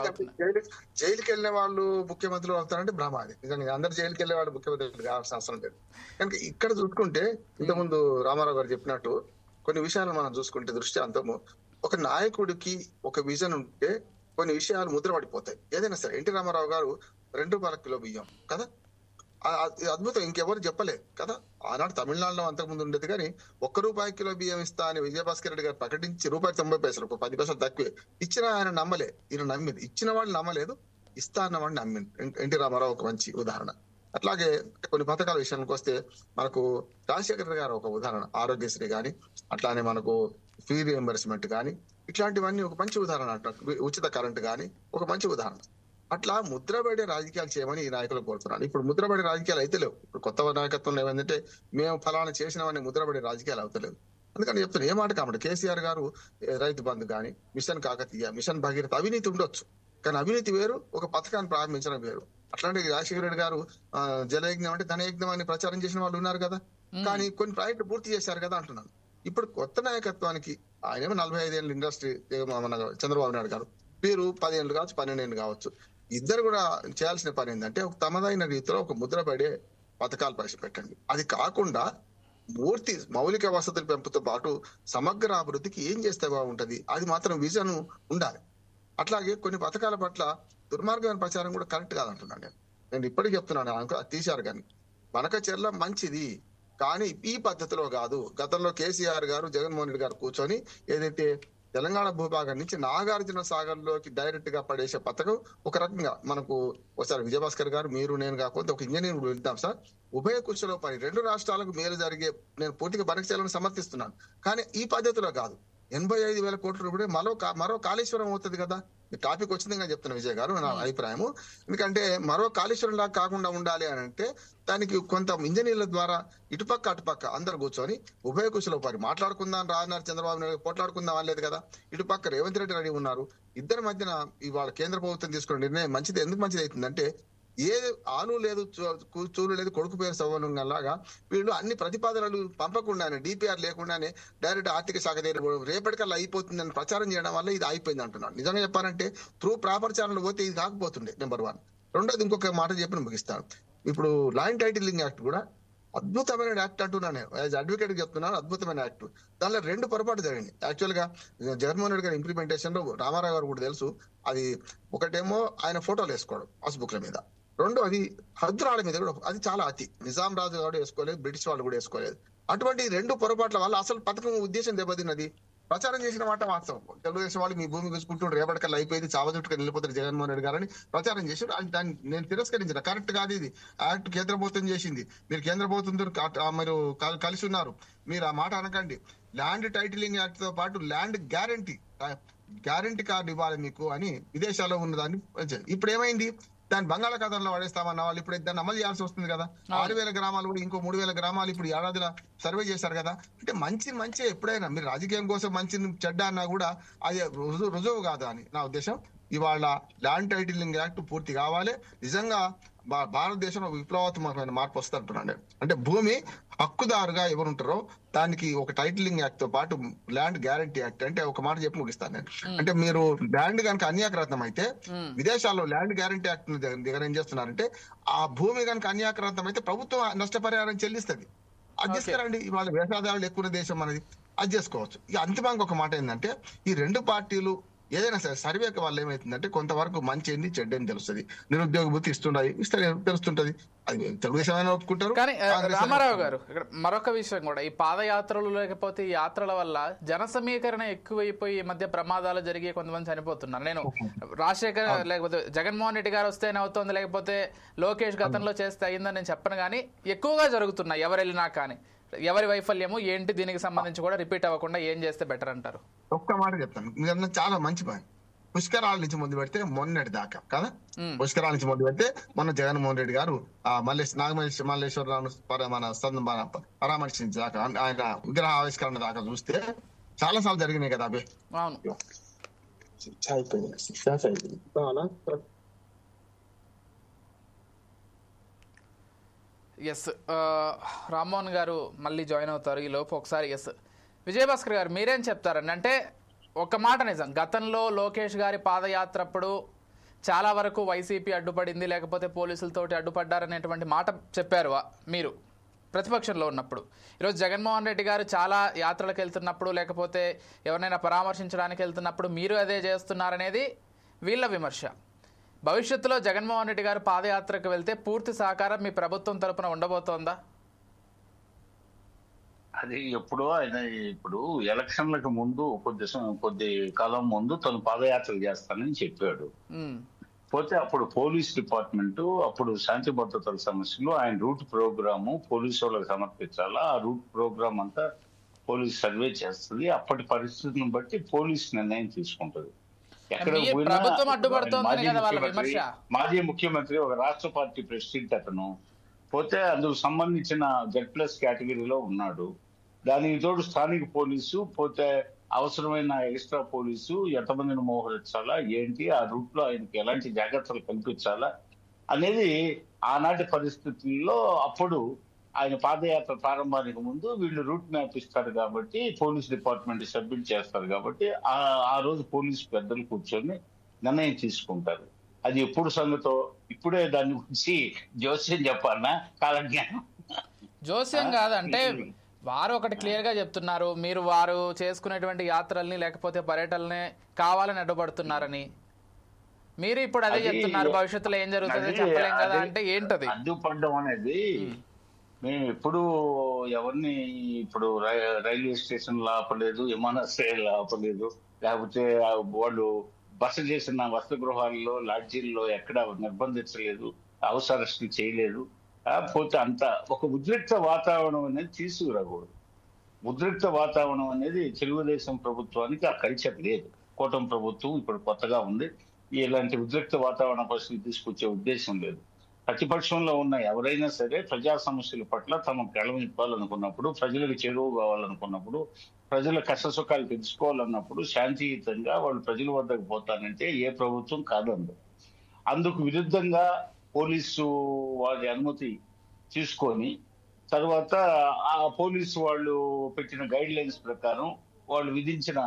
జైలుకి వెళ్ళే వాళ్ళు ముఖ్యమంత్రులు అవుతారంటే భ్రమ. అది నిజంగా అందరు జైలుకి వెళ్ళే వాళ్ళు ముఖ్యమంత్రులు కావాల్సిన అవసరం లేదు. కనుక ఇక్కడ చూసుకుంటే, ఇంతకుముందు రామారావు గారు చెప్పినట్టు కొన్ని విషయాలు మనం చూసుకుంటే దృష్టాంతము, ఒక నాయకుడికి ఒక విజన్ ఉంటే కొన్ని విషయాలు ముద్రపడిపోతాయి. ఏదైనా సరే, ఎన్టీ రామారావు గారు 2 రూపాయల కిలో బియ్యం కదా, అద్భుతం, ఇంకెవరు చెప్పలేదు కదా. ఆనాడు తమిళనాడులో అంతకుముందు ఉండేది, కానీ 1 రూపాయి కిలో బియ్యం ఇస్తా అని విజయభాస్కర్ రెడ్డి గారు ప్రకటించి ₹1.90, 10 పైసలు తక్కువే ఇచ్చిన ఆయన నమ్మలే, ఈయన నమ్మింది. ఇచ్చిన వాళ్ళు నమ్మలేదు, ఇస్తా అన్న వాడిని నమ్మింది. ఎన్టీ రామారావు ఒక మంచి ఉదాహరణ. అట్లాగే కొన్ని పథకాల విషయానికి వస్తే మనకు రాజశేఖర్ గారు ఒక ఉదాహరణ, ఆరోగ్యశ్రీ కానీ, అట్లానే మనకు ఫీ రియంబర్స్మెంట్ కానీ, ఇట్లాంటివన్నీ ఒక మంచి ఉదాహరణ. ఉచిత కరెంట్ కానీ ఒక మంచి ఉదాహరణ. అట్లా ముద్రపడే రాజకీయాలు చేయమని ఈ నాయకులు కోరుతున్నాను. ఇప్పుడు ముద్రపడే రాజకీయాలు అయితే లేవు. ఇప్పుడు కొత్త నాయకత్వం ఏమంటే మేము ఫలానా చేసినామని ముద్రపడే రాజకీయాలు అవుతలేవు. అందుకని చెప్తున్నా, ఏ మాట కాబట్టి కేసీఆర్ గారు రైతు బంధు కానీ, మిషన్ కాకతీయ, మిషన్ భగీరథ, అవినీతి ఉండొచ్చు, కానీ అవినీతి వేరు, ఒక పథకాన్ని ప్రారంభించడం వేరు. అట్లాంటి రాజశేఖర రెడ్డి గారు జలయజ్ఞం అంటే ధనయజ్ఞం అని ప్రచారం చేసిన వాళ్ళు ఉన్నారు కదా, కానీ కొన్ని ప్రాజెక్టులు పూర్తి చేశారు కదా అంటున్నాను. ఇప్పుడు కొత్త నాయకత్వానికి ఆయనేమో 45 ఏళ్ళ ఇండస్ట్రీ, మన చంద్రబాబు నాయుడు గారు వీరు 10 ఏళ్ళు కావచ్చు, 12 ఏళ్ళు కావచ్చు. ఇద్దరు కూడా చేయాల్సిన పని ఏంటంటే, ఒక తమదైన రీతిలో ఒక ముద్రపడే పథకాలు ప్రవేశపెట్టండి. అది కాకుండా పూర్తి మౌలిక వసతుల పెంపుతో పాటు సమగ్ర అభివృద్ధికి ఏం చేస్తే బాగుంటది, అది మాత్రం విజన్ ఉండాలి. అట్లాగే కొన్ని పథకాల పట్ల దుర్మార్గమైన ప్రచారం కూడా కరెక్ట్ కాదంటున్నాను. నేను ఇప్పటికీ చెప్తున్నాను, తీశారు కానీ బనకచెర్ల మంచిది, కానీ ఈ పద్ధతిలో కాదు. గతంలో కేసీఆర్ గారు, జగన్మోహన్ రెడ్డి గారు కూర్చొని ఏదైతే తెలంగాణ భూభాగం నుంచి నాగార్జున సాగర్ లోకి డైరెక్ట్ గా పడేసే పథకం, ఒక రకంగా మనకు ఒకసారి విజయభాస్కర్ గారు, మీరు, నేను కాకపోతే ఒక ఇంజనీర్ వెళ్తాం సార్, ఉభయ కుశలో పని 2 రాష్ట్రాలకు మేలు జరిగే, నేను పూర్తిగా బనకచెర్లను సమర్థిస్తున్నాను. కానీ ఈ పద్ధతిలో కాదు. 85,000 కోట్ల రూపాయలు మరో కాళేశ్వరం అవుతుంది కదా. టాపిక్ వచ్చిందిగా చెప్తున్నా విజయ్ గారు, నా అభిప్రాయము. ఎందుకంటే మరో కాళేశ్వరం లాగా కాకుండా ఉండాలి అని అంటే, దానికి కొంత ఇంజనీర్ల ద్వారా ఇటుపక్క అటుపక్క అందరు కూర్చొని ఉభయ కుశలో పని మాట్లాడుకుందాం, రాన్నారు చంద్రబాబు నాయుడు పోట్లాడుకుందాం అనలేదు కదా. ఇటుపక్క రేవంత్ రెడ్డి రెడీ ఉన్నారు. ఇద్దరి మధ్యన ఇవాళ కేంద్ర ప్రభుత్వం తీసుకున్న నిర్ణయం మంచిది. ఎందుకు మంచిది అవుతుందంటే, ఏ ఆను లేదు, చూలు లేదు, కొడుకు పేరు సవ్వనం లాగా వీళ్ళు అన్ని ప్రతిపాదనలు పంపకుండానే, డిపిఆర్ లేకుండానే డైరెక్ట్ ఆర్థిక శాఖ దగ్గర రేపటికల్లా అయిపోతుందని ప్రచారం చేయడం వల్ల ఇది అయిపోయింది అంటున్నాను. నిజంగా చెప్పాలంటే త్రూ ప్రాపర్ ఛానల్ పోతే ఇది కాకపోతుండే, నెంబర్ 1. రెండోది, ఇంకొక మాట చెప్పి ముగిస్తాను. ఇప్పుడు ల్యాండ్ టైటిలింగ్ యాక్ట్ కూడా అద్భుతమైన యాక్ట్ అంటున్నాను. యాజ్ అడ్వకేట్ చెప్తున్నాను, అద్భుతమైన యాక్ట్. దానిలో 2 పొరపాటు జరిగింది. యాక్చువల్ గా జగన్మోహన్ రెడ్డి గారి ఇంప్లిమెంటేషన్ లో రామారావు గారు కూడా తెలుసు. అది ఒకటేమో ఆయన ఫోటోలు వేసుకోవడం పాస్బుక్ల మీద, రెండో అది హద్దురాల మీద కూడా, అది చాలా అతి. నిజాం రాజు కూడా వేసుకోలేదు, బ్రిటిష్ వాళ్ళు కూడా వేసుకోలేదు. అటువంటి 2 పొరపాట్ల వల్ల అసలు పథకం ఉద్దేశం దెబ్బతిన్నది. ప్రచారం చేసిన మాట వాస్తవం. తెలుగుదేశం వాళ్ళు మీ భూమి గుంచుకుంటూ రేపటికల్లా అయిపోయింది, చావజుట్టుగా నిలిపోతారు జగన్మోహన్ రెడ్డి గారని ప్రచారం చేసి, దాన్ని నేను తిరస్కరించిన. కరెక్ట్ కాదు ఇది. యాక్ట్ కేంద్ర ప్రభుత్వం చేసింది. మీరు కేంద్ర ప్రభుత్వంతో మీరు కలిసి ఉన్నారు, మీరు ఆ మాట అనకండి. ల్యాండ్ టైటిలింగ్ యాక్ట్ తో పాటు ల్యాండ్ గ్యారంటీ కార్డు ఇవ్వాలి మీకు అని విదేశాల్లో ఉన్నదాన్ని. ఇప్పుడు ఏమైంది, దాన్ని బంగాళాఖాతంలో పడేస్తామన్న వాళ్ళు ఇప్పుడు దాన్ని అమలు చేయాల్సి వస్తుంది కదా. 6,000 గ్రామాలు కూడా ఇంకో 3,000 గ్రామాలు ఇప్పుడు ఏడాదిలో సర్వే చేశారు కదా. అంటే మంచి ఎప్పుడైనా మీరు రాజకీయం కోసం మంచి చెడ్డ అన్నా కూడా అది రుజువు కాదా అని నా ఉద్దేశం. ఇవాళ ల్యాండ్ టైటిలింగ్ యాక్ట్ పూర్తి కావాలి. నిజంగా భారతదేశంలో విప్లవాత్మకమైన మార్పు వస్తుంటున్నాడు. అంటే భూమి హక్కుదారుగా ఎవరుంటారో దానికి ఒక టైటిలింగ్ యాక్ట్ తో పాటు ల్యాండ్ గ్యారంటీ యాక్ట్, అంటే ఒక మాట చెప్పి ముగిస్తాను నేను. అంటే మీరు ల్యాండ్ కనుక అన్యాక్రాంతం అయితే విదేశాల్లో ల్యాండ్ గ్యారంటీ యాక్ట్ దగ్గర ఏం చేస్తున్నారంటే ఆ భూమి కనుక అన్యాక్రాంతం అయితే ప్రభుత్వం నష్టపరిహారం చెల్లిస్తుంది. అది తీసుకురండి. ఇవాళ వ్యవసాయదారులు ఎక్కువ దేశం అనేది అది చేసుకోవచ్చు. ఇక అంతిమంగా ఒక మాట ఏంటంటే ఈ రెండు పార్టీలు ఏదైనా సరే సర్వేకి వాళ్ళు ఏమైతుందంటే కొంతవరకు మంచి ఏంది చెడ్డ అని తెలుస్తుంది. నిరుద్యోగ భృతి ఇస్తుండయి ఇస్తే తెలుస్తుంటది. అది తెలుగుదేశం అయినా ఒప్పుకుంటారు. కానీ రామారావు గారు ఇక్కడ మరొక విషయం కూడా, ఈ పాదయాత్రలు లేకపోతే ఈ యాత్రల వల్ల జన సమీకరణ ఎక్కువైపోయి ఈ మధ్య ప్రమాదాలు జరిగి కొంతమంది చనిపోతున్నారు. నేను రాజశేఖర్ లేకపోతే జగన్మోహన్ రెడ్డి గారు వస్తేనే అవుతుంది, లేకపోతే లోకేష్ గతంలో చేస్తే అయిందని నేను చెప్పను, కానీ ఎక్కువగా జరుగుతున్నాయి ఎవరు వెళ్ళినా. కానీ ఎవరి వైఫల్యము ఏంటి దీనికి సంబంధించి కూడా రిపీట్ అవ్వకుండా ఏం చేస్తే బెటర్ అంటారు? ఒక్క మాట చెప్తాను, మీరు చాలా మంచి పని. పుష్కరాల నుంచి మొదలు పెడితే మొన్నటి దాకా కదా, పుష్కరాల నుంచి మొదలు పెడితే మొన్న జగన్మోహన్ రెడ్డి గారు మల్లేశ్వరరావు మన పరామర్శించి దాకా ఆయన విగ్రహ ఆవిష్కరణ దాకా చూస్తే చాలా సార్లు జరిగినాయి కదా అవి. ఎస్, రామ్మోహన్ గారు మళ్ళీ జాయిన్ అవుతారు ఈ లోపు. ఒకసారి ఎస్ విజయభాస్కర్ గారు మీరేం చెప్తారండి? అంటే ఒక మాట నిజం, గతంలో లోకేష్ గారి పాదయాత్ర అప్పుడు చాలా వరకు వైసీపీ అడ్డుపడింది, లేకపోతే పోలీసులతోటి అడ్డుపడ్డారనేటువంటి మాట చెప్పారు మీరు ప్రతిపక్షంలో ఉన్నప్పుడు. ఈరోజు జగన్మోహన్ రెడ్డి గారు చాలా యాత్రలకు వెళ్తున్నప్పుడు, లేకపోతే ఎవరినైనా పరామర్శించడానికి వెళ్తున్నప్పుడు మీరు అదే చేస్తున్నారనేది వీళ్ళ విమర్శ. భవిష్యత్తులో జగన్మోహన్ రెడ్డి గారు పాదయాత్రకు వెళ్తే పూర్తి సహకారం మీ ప్రభుత్వం తరపున ఉండబోతోందా? అది ఎప్పుడో ఆయన ఇప్పుడు ఎలక్షన్లకు ముందు కొద్ది కాలం ముందు తను పాదయాత్ర చేస్తానని చెప్పాడు. పోతే అప్పుడు పోలీస్ డిపార్ట్మెంట్ అప్పుడు శాంతి భద్రతల సమస్యలు ఆయన రూట్ ప్రోగ్రాము పోలీసు వాళ్ళకి సమర్పించాలా. ఆ రూట్ ప్రోగ్రామ్ అంతా పోలీస్ సర్వే చేస్తుంది. అప్పటి పరిస్థితిని బట్టి పోలీస్ నిర్ణయం తీసుకుంటది. ఎక్కడ మాజీ ముఖ్యమంత్రి ఒక రాష్ట్ర పార్టీ ప్రెసిడెంట్ అతను పోతే అందుకు సంబంధించిన Z+ కేటగిరీలో ఉన్నాడు. దానికి తోడు స్థానిక పోలీసు పోతే అవసరమైన ఎక్స్ట్రా పోలీసు ఎంతమందిని మోహరించాలా ఏంటి, ఆ రూట్ లో ఆయనకి ఎలాంటి జాగ్రత్తలు కల్పించాలా అనేది ఆనాటి పరిస్థితుల్లో అప్పుడు ఆయన పాదయాత్ర ప్రారంభానికి ముందు వీళ్ళు రూట్ మ్యాప్ ఇస్తారు కాబట్టి పోలీస్ డిపార్ట్మెంట్ సబ్మిట్ చేస్తారు కాబట్టి ఆ రోజు పోలీసు పెద్దలు కూర్చొని నిర్ణయం తీసుకుంటారు. అది ఎప్పుడు సంగతో ఇప్పుడే దాని గురించి జోస్యం చెప్పాలన్నా కాలజ్ఞానం జోస్యం కాదంటే వారు ఒకటి క్లియర్ గా చెప్తున్నారు, మీరు వారు చేసుకునేటువంటి యాత్రల్ని లేకపోతే పర్యటనల్ని కావాలని అడ్డుపడుతున్నారని. మీరు ఇప్పుడు అదే చెప్తున్నారు, భవిష్యత్తులో ఏం జరుగుతుందో చెప్పలేం కదా అంటే ఏంటది అడ్డుపడడం అనేది? మేము ఎప్పుడు ఎవరిని ఇప్పుడు రైల్వే స్టేషన్ లో ఆపలేదు, విమానాశ్రయాల్లో ఆపలేదు, లేకపోతే వాళ్ళు బస చేసిన వసతిగృహాల్లో లాడ్జీల్లో ఎక్కడ నిర్బంధించలేదు, హౌస్ అరెస్టులు చేయలేదు. పోతే అంత ఒక ఉద్రిక్త వాతావరణం అనేది తీసుకురాకూడదు. ఉద్రిక్త వాతావరణం అనేది తెలుగుదేశం ప్రభుత్వానికి ఆ కల్చర్ లేదు. కూటమి ప్రభుత్వం ఇప్పుడు కొత్తగా ఉంది, ఇలాంటి ఉద్రిక్త వాతావరణ పరిస్థితి తీసుకొచ్చే ఉద్దేశం లేదు. ప్రతిపక్షంలో ఉన్న ఎవరైనా సరే ప్రజా సమస్యల పట్ల తమ గెలవింపాలనుకున్నప్పుడు, ప్రజలకు చేరువు కావాలనుకున్నప్పుడు, ప్రజల కష్ట సుఖాలు తెలుసుకోవాలన్నప్పుడు శాంతియుతంగా వాళ్ళు ప్రజల వద్దకు పోతానంటే ఏ ప్రభుత్వం కాదండి. అందుకు విరుద్ధంగా పోలీసు వారి అనుమతి తీసుకొని తర్వాత ఆ పోలీసు వాళ్ళు పెట్టిన గైడ్ లైన్స్ ప్రకారం వాళ్ళు విధించిన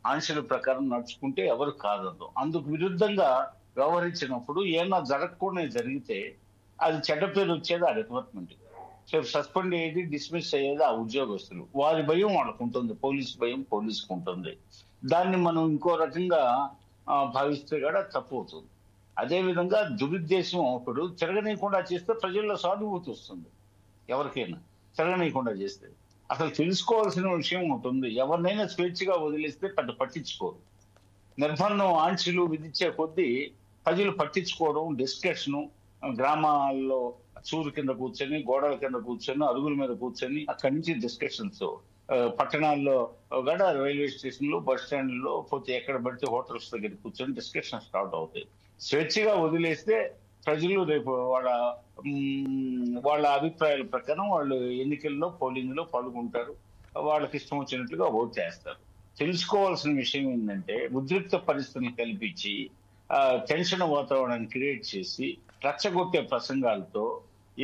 ఆంక్షల ప్రకారం నడుచుకుంటే ఎవరు కాదందు. అందుకు విరుద్ధంగా వ్యవహరించినప్పుడు ఏమన్నా జరగకుండా జరిగితే అది చెడ్డ పేరు వచ్చేది ఆ డిపార్ట్మెంట్, సస్పెండ్ అయ్యేది, డిస్మిస్ అయ్యేది ఆ ఉద్యోగస్తులు. వారి భయం వాళ్ళకు ఉంటుంది, పోలీసు భయం పోలీసుకు ఉంటుంది. దాన్ని మనం ఇంకో రకంగా భావిస్తే కూడా తప్పు అవుతుంది. అదేవిధంగా దురుద్దేశం ఒకడు తిరగనీయకుండా చేస్తే ప్రజల్లో సానుభూతి వస్తుంది. ఎవరికైనా తిరగనీయకుండా చేస్తే అసలు తెలుసుకోవాల్సిన విషయం ఉంటుంది. ఎవరినైనా స్వేచ్ఛగా వదిలేస్తే పెద్ద పట్టించుకోరు. నిర్బంధం ఆంక్షలు విధించే కొద్దీ ప్రజలు పట్టించుకోవడం, డిస్కషను, గ్రామాల్లో చూరు కింద కూర్చొని, గోడల కింద కూర్చొని, అరుగుల మీద కూర్చొని అక్కడి నుంచి డిస్కషన్స్, పట్టణాల్లో కూడా రైల్వే స్టేషన్లు, బస్ స్టాండ్లో పోతే ఎక్కడ పడితే హోటల్స్ దగ్గర కూర్చొని డిస్కషన్ స్టార్ట్ అవుతాయి. స్వేచ్ఛగా వదిలేస్తే ప్రజలు రేపు వాళ్ళ అభిప్రాయాల ప్రకారం వాళ్ళు ఎన్నికల్లో పోలింగ్ లో పాల్గొంటారు, వాళ్ళకి ఇష్టం వచ్చినట్లుగా ఓటు చేస్తారు. తెలుసుకోవాల్సిన విషయం ఏంటంటే ఉద్రిక్త పరిస్థితులను కల్పించి టెన్షన్ వాతావరణాన్ని క్రియేట్ చేసి రచ్చగొట్టే ప్రసంగాలతో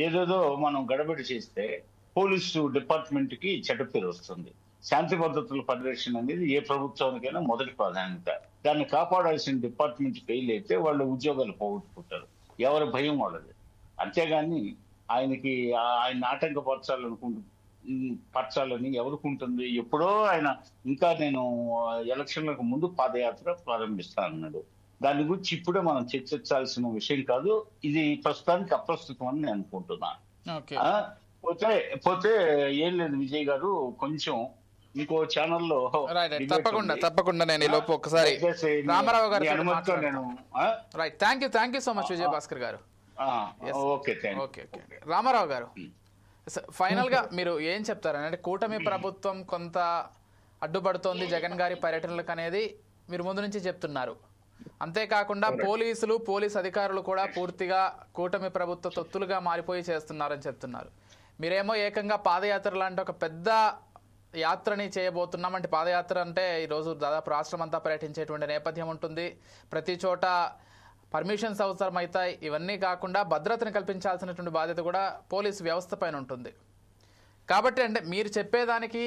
ఏదేదో మనం గడబడి చేస్తే పోలీసు డిపార్ట్మెంట్ కి చెడ్డ పేరు వస్తుంది. శాంతి భద్రతల పరిరక్షణ అనేది ఏ ప్రభుత్వానికైనా మొదటి ప్రాధాన్యత. దాన్ని కాపాడాల్సిన డిపార్ట్మెంట్ ఫెయిల్ అయితే వాళ్ళు ఉద్యోగాలు పోగొట్టుకుంటారు. ఎవరి భయం వాళ్ళది. అంతేగాని ఆయన పరచాలని ఎవరుకుంటుంది? ఎప్పుడో ఆయన ఇంకా నేను ఎలక్షన్లకు ముందు పాదయాత్ర ప్రారంభిస్తానన్నాడు. దాని గురించి ఇప్పుడే మనం చర్చించాల్సిన విషయం కాదు. ఇది ప్రస్తుతానికి అప్రస్తుతం అని నేను అనుకుంటున్నా. పోతే ఏం లేదు విజయ్ గారు, కొంచెం ఇంకో ఛానల్లో తప్పకుండా నేను ఈ లోపు ఒకసారి రామారావు గారు thank you so much Vijay Bhaskar గారు. ఓకే రామారావు గారు, ఫైనల్ గా మీరు ఏం చెప్తారని, అంటే కూటమి ప్రభుత్వం కొంత అడ్డుపడుతోంది జగన్ గారి పర్యటనలకు అనేది మీరు ముందు నుంచి చెప్తున్నారు. అంతేకాకుండా పోలీస్ అధికారులు కూడా పూర్తిగా కూటమి ప్రభుత్వ తొత్తులుగా మారిపోయి చేస్తున్నారని చెప్తున్నారు. మీరేమో ఏకంగా పాదయాత్ర లాంటి ఒక పెద్ద యాత్రని చేయబోతున్నాం. అంటే పాదయాత్ర అంటే ఈరోజు దాదాపు రాష్ట్రం అంతా పర్యటించేటువంటి నేపథ్యం ఉంటుంది. ప్రతి చోట పర్మిషన్స్ అవసరమవుతాయి. ఇవన్నీ కాకుండా భద్రతను కల్పించాల్సినటువంటి బాధ్యత కూడా పోలీసు వ్యవస్థ పైన ఉంటుంది. కాబట్టి అంటే మీరు చెప్పేదానికి,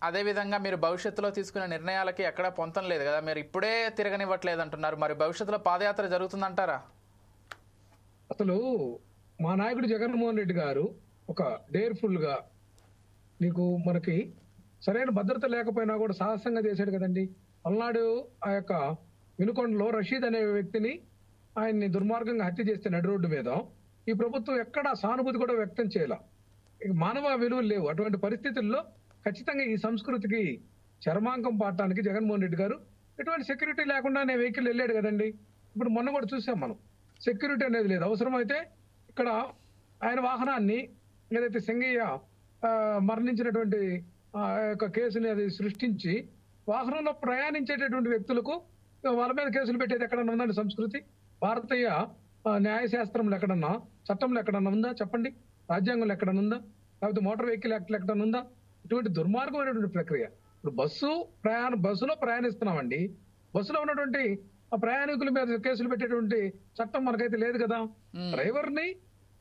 అదేవిధంగా మీరు భవిష్యత్తులో తీసుకునే నిర్ణయాలకి ఎక్కడా పొంతం లేదు కదా. మీరు ఇప్పుడే తిరగనివ్వట్లేదు అంటున్నారు. మరి భవిష్యత్తులో పాదయాత్ర జరుగుతుందంటారా? అసలు మా నాయకుడు జగన్మోహన్ రెడ్డి గారు ఒక డేర్ఫుల్ గా మనకి సరైన భద్రత లేకపోయినా కూడా సాహసంగా చేశాడు కదండి. పల్నాడు ఆ యొక్క వినుకొండలో రషీద్ అనే వ్యక్తిని ఆయన్ని దుర్మార్గంగా హత్య చేస్తే నడి రోడ్డు మీద ఈ ప్రభుత్వం ఎక్కడా సానుభూతి కూడా వ్యక్తం చేయాల. మానవ విలువలు లేవు. అటువంటి పరిస్థితుల్లో ఖచ్చితంగా ఈ సంస్కృతికి చర్మాంకం పాడటానికి జగన్మోహన్ రెడ్డి గారు ఎటువంటి సెక్యూరిటీ లేకుండానే వెహికల్ వెళ్ళాడు కదండి. ఇప్పుడు మొన్న కూడా చూసాం మనం, సెక్యూరిటీ అనేది లేదు. అవసరమైతే ఇక్కడ ఆయన వాహనాన్ని ఏదైతే సింగయ్య మరణించినటువంటి యొక్క కేసుని అది సృష్టించి వాహనంలో ప్రయాణించేటటువంటి వ్యక్తులకు వాళ్ళ మీద కేసులు పెట్టేది ఎక్కడన్నా ఉందండి సంస్కృతి? భారతీయ న్యాయశాస్త్రంలో ఎక్కడన్నా, చట్టంలో ఎక్కడన్నా ఉందా చెప్పండి? రాజ్యాంగంలో ఎక్కడన్నా ఉందా? లేకపోతే మోటార్ వెహికల్ యాక్ట్లో ఎక్కడన్నా ఉందా? ఇటువంటి దుర్మార్గమైనటువంటి ప్రక్రియ. ఇప్పుడు బస్సులో ప్రయాణిస్తున్నామండి. బస్సులో ఉన్నటువంటి ఆ ప్రయాణికుల మీద కేసులు పెట్టేటువంటి చట్టం మనకైతే లేదు కదా.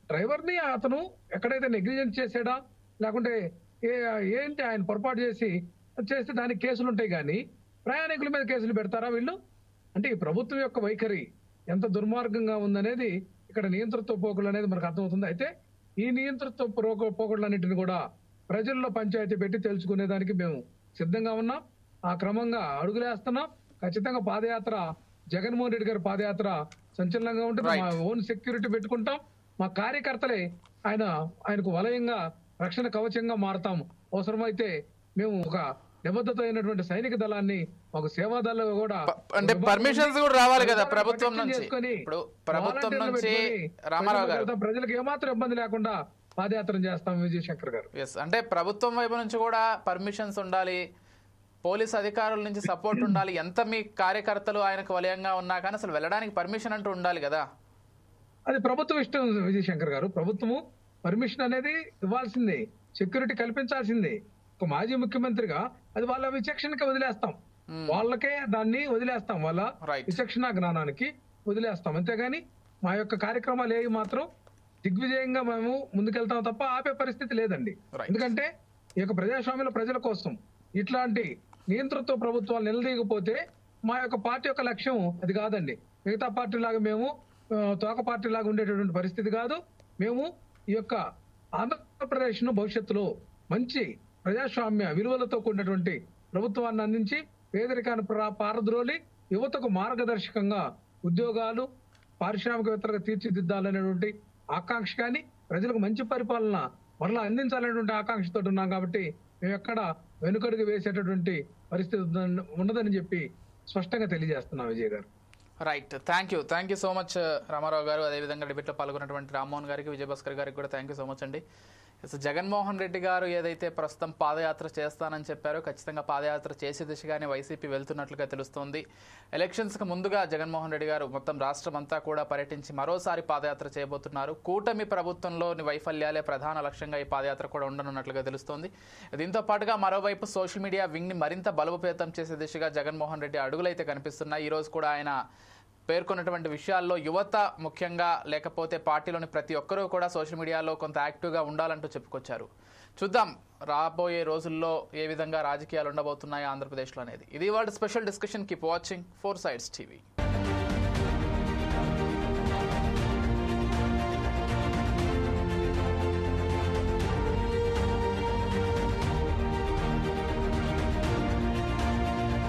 డ్రైవర్ని అతను ఎక్కడైతే నెగ్లిజెన్స్ చేసాడా, లేకుంటే ఏంటి ఆయన పొరపాటు చేస్తే దానికి కేసులు ఉంటాయి. కానీ ప్రయాణికుల మీద కేసులు పెడతారా వీళ్ళు? అంటే ఈ ప్రభుత్వం యొక్క వైఖరి ఎంత దుర్మార్గంగా ఉందనేది ఇక్కడ నియంతృత్వ పోకులు అనేది మనకు అర్థమవుతుంది. అయితే ఈ నియంతృత్వ పోకులన్నింటిని కూడా ప్రజల్లో పంచాయతీ పెట్టి తెలుసుకునేదానికి మేము సిద్ధంగా ఉన్నాం. ఆ క్రమంగా అడుగులేస్తున్నాం. ఖచ్చితంగా పాదయాత్ర, జగన్మోహన్ రెడ్డి గారి పాదయాత్ర సంచలనంగా ఉంటుంది. మా ఓన్ సెక్యూరిటీ పెట్టుకుంటాం. మా కార్యకర్తలే ఆయనకు వలయంగా, రక్షణ కవచంగా మారతాం. అవసరమైతే మేము ఒక నిబద్ధత అయినటువంటి సైనిక దళాన్ని, ఒక సేవా దళాలు కూడా, అంటే పర్మిషన్స్ కూడా రావాలి కదా ప్రభుత్వం నుంచి. ఇప్పుడు ప్రభుత్వం నుంచి రామారావు గారు, ప్రజలకు ఏమాత్రం ఇబ్బంది లేకుండా పాదయాత్ర చేస్తాం విజయశంకర్ గారు. అంటే ప్రభుత్వం వైపు నుంచి కూడా పర్మిషన్స్ ఉండాలి, పోలీస్ అధికారుల నుంచి సపోర్ట్ ఉండాలి. ఎంత మీ కార్యకర్తలు ఆయనకు వలయంగా ఉన్నా కానీ అసలు వెళ్ళడానికి పర్మిషన్ అంటూ ఉండాలి కదా. అది ప్రభుత్వం ఇష్టం విజయశంకర్ గారు. ప్రభుత్వము పర్మిషన్ అనేది ఇవ్వాల్సిందే, సెక్యూరిటీ కల్పించాల్సిందే. ఒక మాజీ ముఖ్యమంత్రిగా అది వాళ్ళ విచక్షణకి వదిలేస్తాం, వాళ్ళకే దాన్ని వదిలేస్తాం, వాళ్ళ విచక్షణ జ్ఞానానికి వదిలేస్తాం. అంతేగాని మా యొక్క కార్యక్రమాలు ఏవి మాత్రం దిగ్విజయంగా మేము ముందుకెళ్తాం తప్ప ఆపే పరిస్థితి లేదండి. ఎందుకంటే ఈ యొక్క ప్రజాస్వామ్యంలో ప్రజల కోసం ఇట్లాంటి నియంతృత్వ ప్రభుత్వాలు నిలదీయకపోతే మా యొక్క పార్టీ యొక్క లక్ష్యం అది కాదండి. మిగతా పార్టీ లాగా మేము తోక పార్టీ లాగా ఉండేటటువంటి పరిస్థితి కాదు. మేము ఈ యొక్క ఆంధ్రప్రదేశ్ ను భవిష్యత్తులో మంచి ప్రజాస్వామ్య విలువలతో కూడినటువంటి ప్రభుత్వాన్ని అందించి పేదరికాన్ని పారద్రోలి యువతకు మార్గదర్శకంగా ఉద్యోగాలు, పారిశ్రామికవేత్తలుగా తీర్చిదిద్దాలనేటువంటి ఆకాంక్ష కానీ ప్రజలకు మంచి పరిపాలన మరలా అందించాలనేటువంటి ఆకాంక్షతో ఉన్నాం. కాబట్టి మేము ఎక్కడ వెనుకడుగు వేసేటటువంటి పరిస్థితి ఉండదని చెప్పి స్పష్టంగా తెలియజేస్తున్నాం విజయ్ గారు. Right, thank you so much Ramarao గారు. అదేవిధంగా డిబేట్లో పాల్గొన్నటువంటి రామ్మోహన్ గారికి, విజయభాస్కర్ గారికి కూడా థ్యాంక్ యూ సో మచ్ అండి. జగన్మోహన్ రెడ్డి గారు ఏదైతే ప్రస్తుతం పాదయాత్ర చేస్తానని చెప్పారో ఖచ్చితంగా పాదయాత్ర చేసే దిశగానే వైసీపీ వెళ్తున్నట్లుగా తెలుస్తోంది. ఎలక్షన్స్కి ముందుగా జగన్మోహన్ రెడ్డి గారు మొత్తం రాష్ట్రం అంతా కూడా పర్యటించి మరోసారి పాదయాత్ర చేయబోతున్నారు. కూటమి ప్రభుత్వంలోని వైఫల్యాలే ప్రధాన లక్ష్యంగా ఈ పాదయాత్ర కూడా ఉండనున్నట్లుగా తెలుస్తోంది. దీంతో పాటుగా మరోవైపు సోషల్ మీడియా వింగ్ని మరింత బలోపేతం చేసే దిశగా జగన్మోహన్ రెడ్డి అడుగులైతే కనిపిస్తున్నాయి. ఈరోజు కూడా ఆయన పేర్కొన్నటువంటి విషయాల్లో యువత ముఖ్యంగా లేకపోతే పార్టీలోని ప్రతి ఒక్కరూ కూడా సోషల్ మీడియాలో కొంత యాక్టివ్గా ఉండాలంటూ చెప్పుకొచ్చారు. చూద్దాం రాబోయే రోజుల్లో ఏ విధంగా రాజకీయాలు ఉండబోతున్నాయి ఆంధ్రప్రదేశ్లో అనేది. ఇది వాటి special discussion. Keep watching 4 Sides TV.